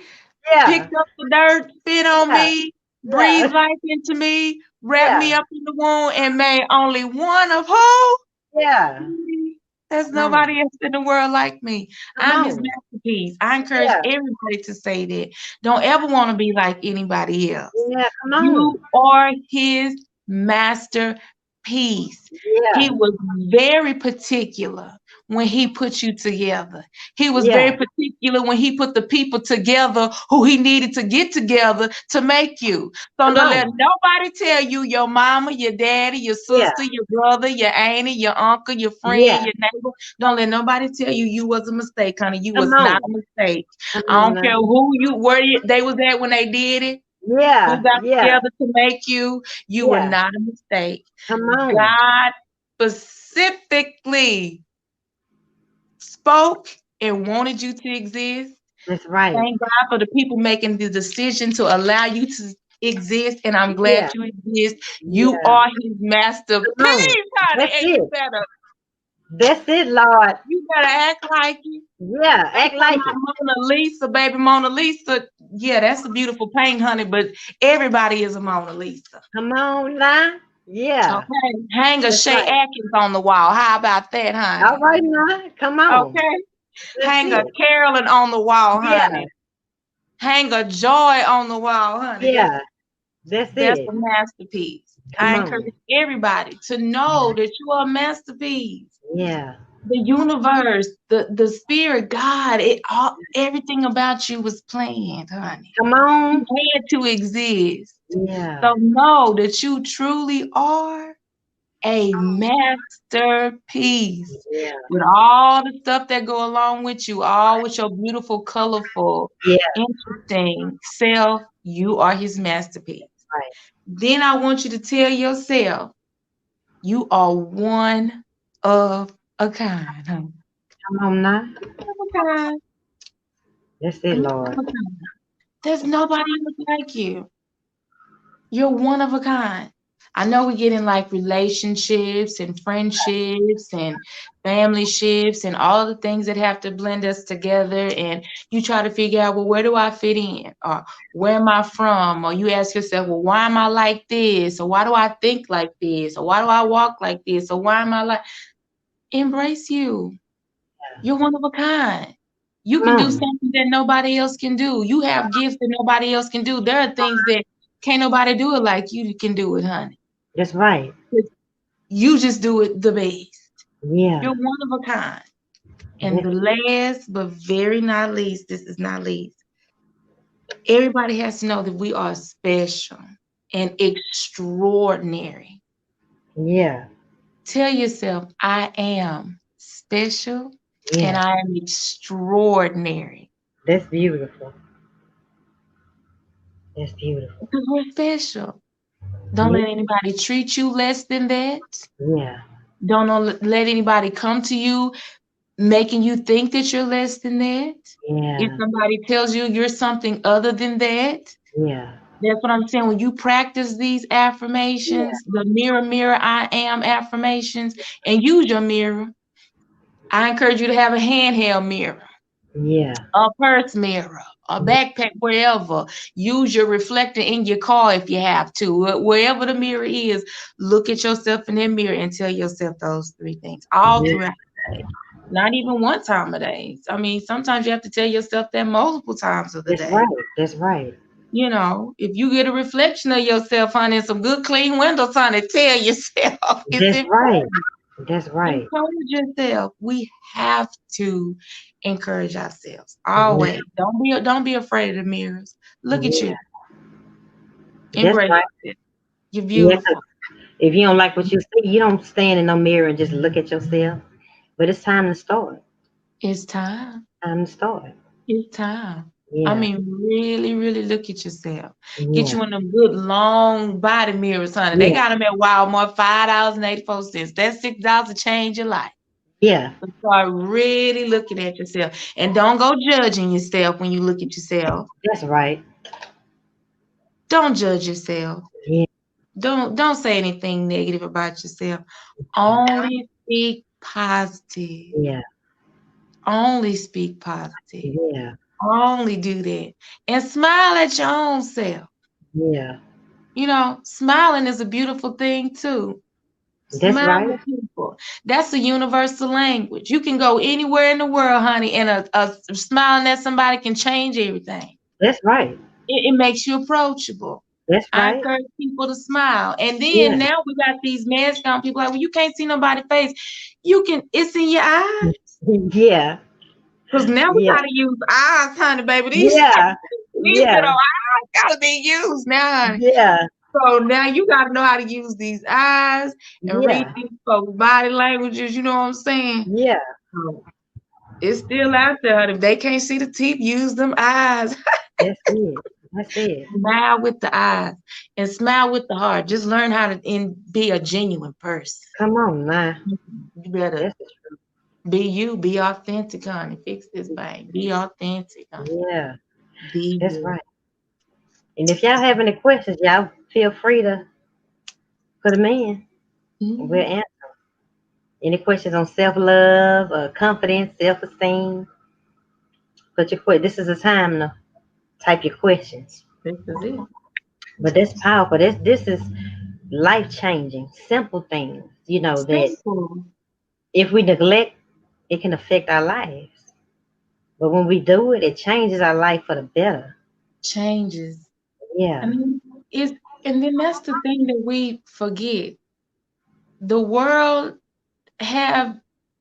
yeah, picked up the dirt, spit on yeah, me, yeah, breathed life into me, wrapped me yeah, up in the womb, and made only one of who? yeah. Me. There's Come on. nobody else in the world like me. Come I'm his on. masterpiece. I encourage Yeah, everybody to say that. Don't ever want to be like anybody else. yeah. Come on. You are his masterpiece. He Yeah, was very particular when he put you together. He was very yeah. particular when he put the people together who he needed to get together to make you. So Come don't let on. nobody tell you, your mama, your daddy, your Yeah, sister, your brother, your auntie, your uncle, your friend, yeah. your neighbor. Don't let nobody tell you you was a mistake, honey. You Come was not on. a mistake. Come I on don't now. care who you where they was at when they did it, who Yeah, got yeah, together to make you. You were yeah. not a mistake. Come on. God specifically spoke and wanted you to exist. That's right. Thank God for the people making the decision to allow you to exist, and I'm glad Yeah, you exist. You yeah. are his masterpiece, Come on. honey, That's and it. That's it, Lord. you better act like it. Yeah, They act talking like it. about Mona Lisa, baby Mona Lisa. Yeah, that's a beautiful paint, honey, but everybody is a Mona Lisa. Come on now. Yeah, Okay, hang a that's Shei right. Atkins on the wall. How about that, All honey? right now. Come on. Okay, That's hang a it. Carolyn on the wall, Yeah, honey. Hang a Joy on the wall, honey. That's yeah. That's that's it. a masterpiece. Come I on. encourage everybody to know that you are a masterpiece. Yeah. The universe, the spirit, God, it all everything about you was planned, honey. Come You on. had to exist. Yeah. So know that you truly are a masterpiece Yeah. with all the stuff that go along with you, all with your beautiful, colorful, Yeah. interesting self. You are his masterpiece. Right. Then I want you to tell yourself you are one of a kind. Honey. Come on now. One of a kind. That's it, One Lord. of a kind. There's nobody else like you. You're one of a kind. I know we get in like relationships and friendships and family ships and all the things that have to blend us together. And you try to figure out, well, where do I fit in? Or where am I from? Or you ask yourself, well, why am I like this? Or why do I think like this? Or why do I walk like this? Or why am I like, embrace you. You're one of a kind. You Come can do on. something that nobody else can do. You have gifts that nobody else can do. There are things that can't nobody do it like you can do it, honey. That's right. You just do it the best. Yeah. You're one of a kind. And That's the last, but very not least, this is not least. Everybody has to know that we are special and extraordinary. yeah. Tell yourself, I am special and Yeah. I am extraordinary. That's beautiful. That's beautiful. Because we're special. Don't Yeah. let anybody treat you less than that. Yeah. Don't let anybody come to you making you think that you're less than that. If Yeah. somebody tells you you're something other than that, Yeah. that's what I'm saying. When you practice these Yeah. affirmations, the mirror, mirror, I am affirmations, and use your mirror, I encourage you to have a handheld mirror, Yeah. a purse mirror, a backpack, wherever. Use your reflector in your car if you have to. Wherever the mirror is, look at yourself in that mirror and tell yourself those three things all Yeah, throughout the day. Not even one time a day. I mean, sometimes you have to tell yourself that multiple times of the that's day. right. That's right. If you get a reflection of yourself, honey, and some good clean windows, honey, tell yourself it's That's right. important. That's right. Encourage yourself. We have to encourage ourselves Yeah, always. Don't be afraid of the mirrors. Look at yeah. you. That's Embrace right. it. You're Yeah, 'cause beautiful. if you don't like what you see, you don't stand in no mirror and just look at yourself. But it's time to start. It's time. Time to start. It's time. I Yeah, mean, really, really look at yourself. Get yeah, you in them good long body mirrors, honey. They yeah, got them at Walmart, $5.84. That's $6 to change your life. yeah. But start really looking at yourself. And don't go judging yourself when you look at yourself. That's right. Don't judge yourself. Yeah, Don't say anything negative about yourself. Only speak positive. yeah, Only speak positive. yeah, Only do that. And smile at your own self. yeah. Smiling is a beautiful thing too. That's Smile right. at people. That's a universal language. You can go anywhere in the world, honey, and a smiling at somebody can change everything. That's right. It makes you approachable. That's I right. encourage people to smile. And then Yeah, now we got these masks on. People like, well, you can't see nobody's face. It's in your eyes. yeah, Because now we yeah, gotta use eyes, honey, baby. These yeah, these yeah, little eyes gotta be used now, honey. yeah, So now you gotta know how to use these eyes and read yeah, these folks' body languages. You know what I'm saying? yeah. So it's still out there, honey. If they can't see the teeth, use them eyes. That's it. That's it. Smile with the eyes and smile with the heart. Just learn how to be a genuine person. Come on now. You better That's the truth. be you, be authentic, honey. Fix this thing. Be authentic, honey. Yeah, Be that's you. right. And if y'all have any questions, y'all feel free to put them in. We'll Mhm. answer. Any questions on self love, confidence, self esteem? Put your This is a time to type your questions. This is it. But that's powerful. This is life changing, simple things. That Simple if we neglect, it can affect our lives. But when we do it, it changes our life for the better. changes. I Yeah, mean, it's and then that's the thing that we forget. The world have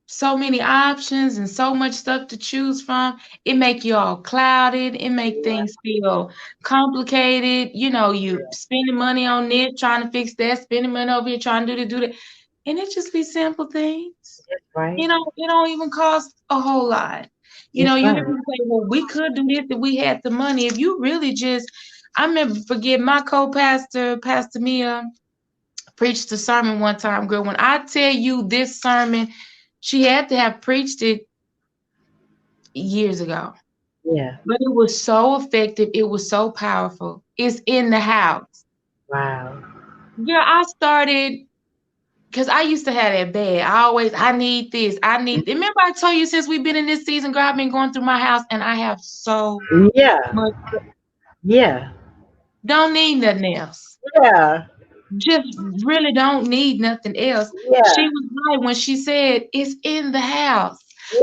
so many options and so much stuff to choose from. It make you all clouded. It make things feel complicated. You spending money on this, trying to fix that, spending money over here, trying to do that. And it just be simple things. that's right. It don't even cost a whole lot. That's You hear right. people say, well, we could do this if we had the money. If you really I remember forget my co-pastor, Pastor Mia, preached a sermon one time, girl. When I tell you this sermon, she had to have preached it years ago. Yeah. But it was so effective. It was so powerful. It's in the house. Wow. Girl, I started because I used to have that bad. I need this. Remember I told you since we've been in this season, girl, I've been going through my house and I have so Yeah. much. Yeah. Don't need nothing else. Yeah. Just really don't need nothing else. She Yeah. was right when she said it's in the house.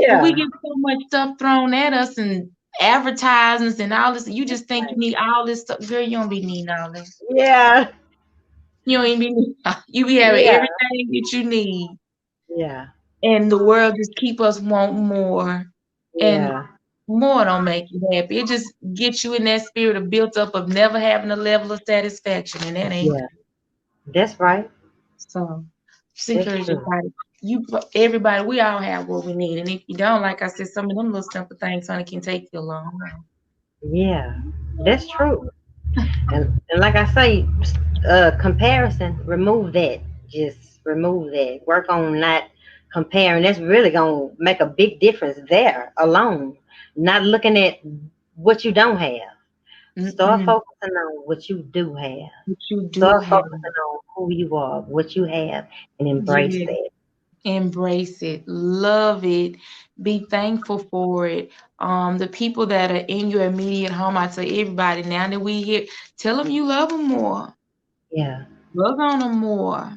But we Yeah. get so much stuff thrown at us and advertisements and all this. You just think you need all this stuff. Girl, you don't be needing all this. Yeah. You don't even be you be having Yeah. everything that you need. Yeah. And the world just keep us wanting more. And Yeah. more don't make you happy. It just gets you in that spirit of built up of never having a level of satisfaction. And that ain't Yeah. That's right. so. Just That's encourage true. everybody, we all have what we need. And if you don't, like I said, some of them little simple things, honey, can take you a long way. Yeah. That's true. And like I say, comparison, remove that. Just remove that. Work on not comparing. That's really gonna make a big difference there alone. Not looking at what you don't have. Start Mm-mm. focusing on what you do have. But you do Start have focusing on who you are, what you have, and embrace yeah. that. Embrace it, love it, be thankful for it. The people that are in your immediate home, I tell everybody now that we here, tell them you love them more, Yeah. love on them more,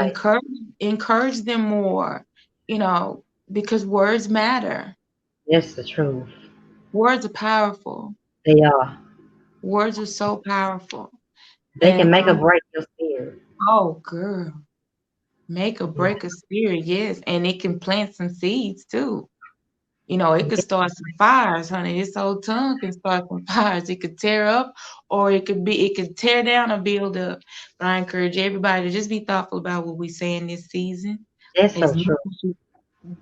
Right. encourage encourage them more, you know, because words matter. That's the truth. Words are powerful. They are. Words are so powerful. They can And make or break your spirit. oh, girl, make or Yeah. break a spirit, yes, and it can plant some seeds too. You know, it could start some fires, honey. This whole tongue can start some fires. It could tear up, or it could tear down or build up. But I encourage everybody to just be thoughtful about what we say in this season. That's so As much true. as you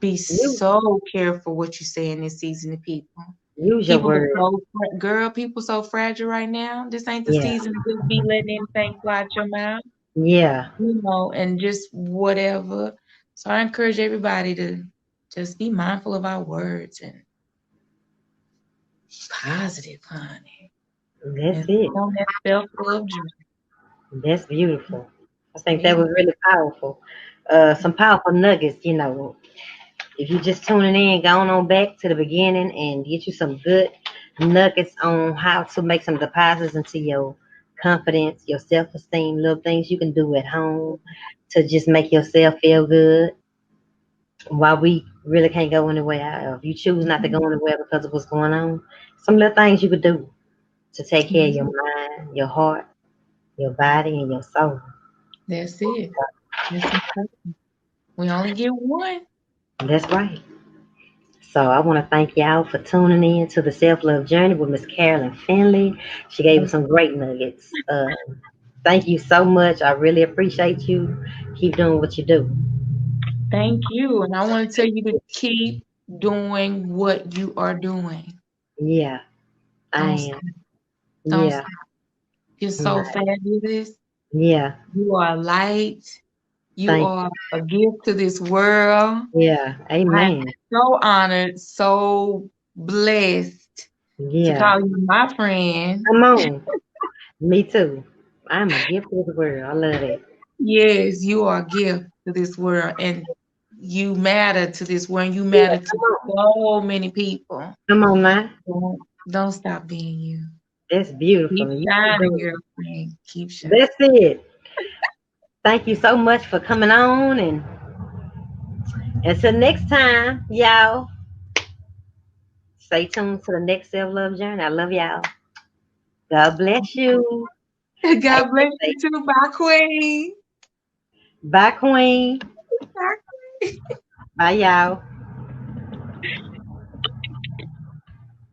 be Use so careful what you say in this season to people. use your People are word. so girl, people so fragile right now. This ain't the Yeah. season to just be letting anything fly out your mouth, Yeah. you know, and just whatever. So I encourage everybody to just be mindful of our words and positive, honey. That's And it. on that self-love journey. That's beautiful. I think that Yeah. was really powerful. Some powerful nuggets, If you just tuning in, going on back to the beginning and get you some good nuggets on how to make some deposits into your confidence, your self-esteem, little things you can do at home to just make yourself feel good while we really can't go anywhere. If you choose not to go anywhere because of what's going on, some little things you could do to take care of your Mhm. mind, your heart, your body, and your soul. That's it. That's important. We only get one. That's right. So I want to thank y'all for tuning in to the Self Love Journey with Miss Carolyn Finley. She gave us some great nuggets. Thank you so much. I really appreciate you. Keep doing what you do. Thank you. And I want to tell you to keep doing what you are doing. Yeah, I Don't am. stop. Don't Yeah, stop. You're so right. fabulous. Yeah. You are light. You Thank are you. a gift to this world. Yeah. I'm Amen. so honored, so blessed to Yeah. call you my friend. Come on. Me too. I'm a gift to the world. I love it. Yes, you are a gift to this world and you matter to this world. You Yeah. matter to Come on. so many people. Come on now. Don't, don't stop being you. That's beautiful. Keep You keep shining, doing girlfriend. Keep it. shining. That's it. Thank you so much for coming on, and until next time, y'all. Stay tuned to the next self love journey. I love y'all. God bless you. Hey, God stay bless you safe. too, bye, Queen. Bye, Queen. Bye. Bye, y'all.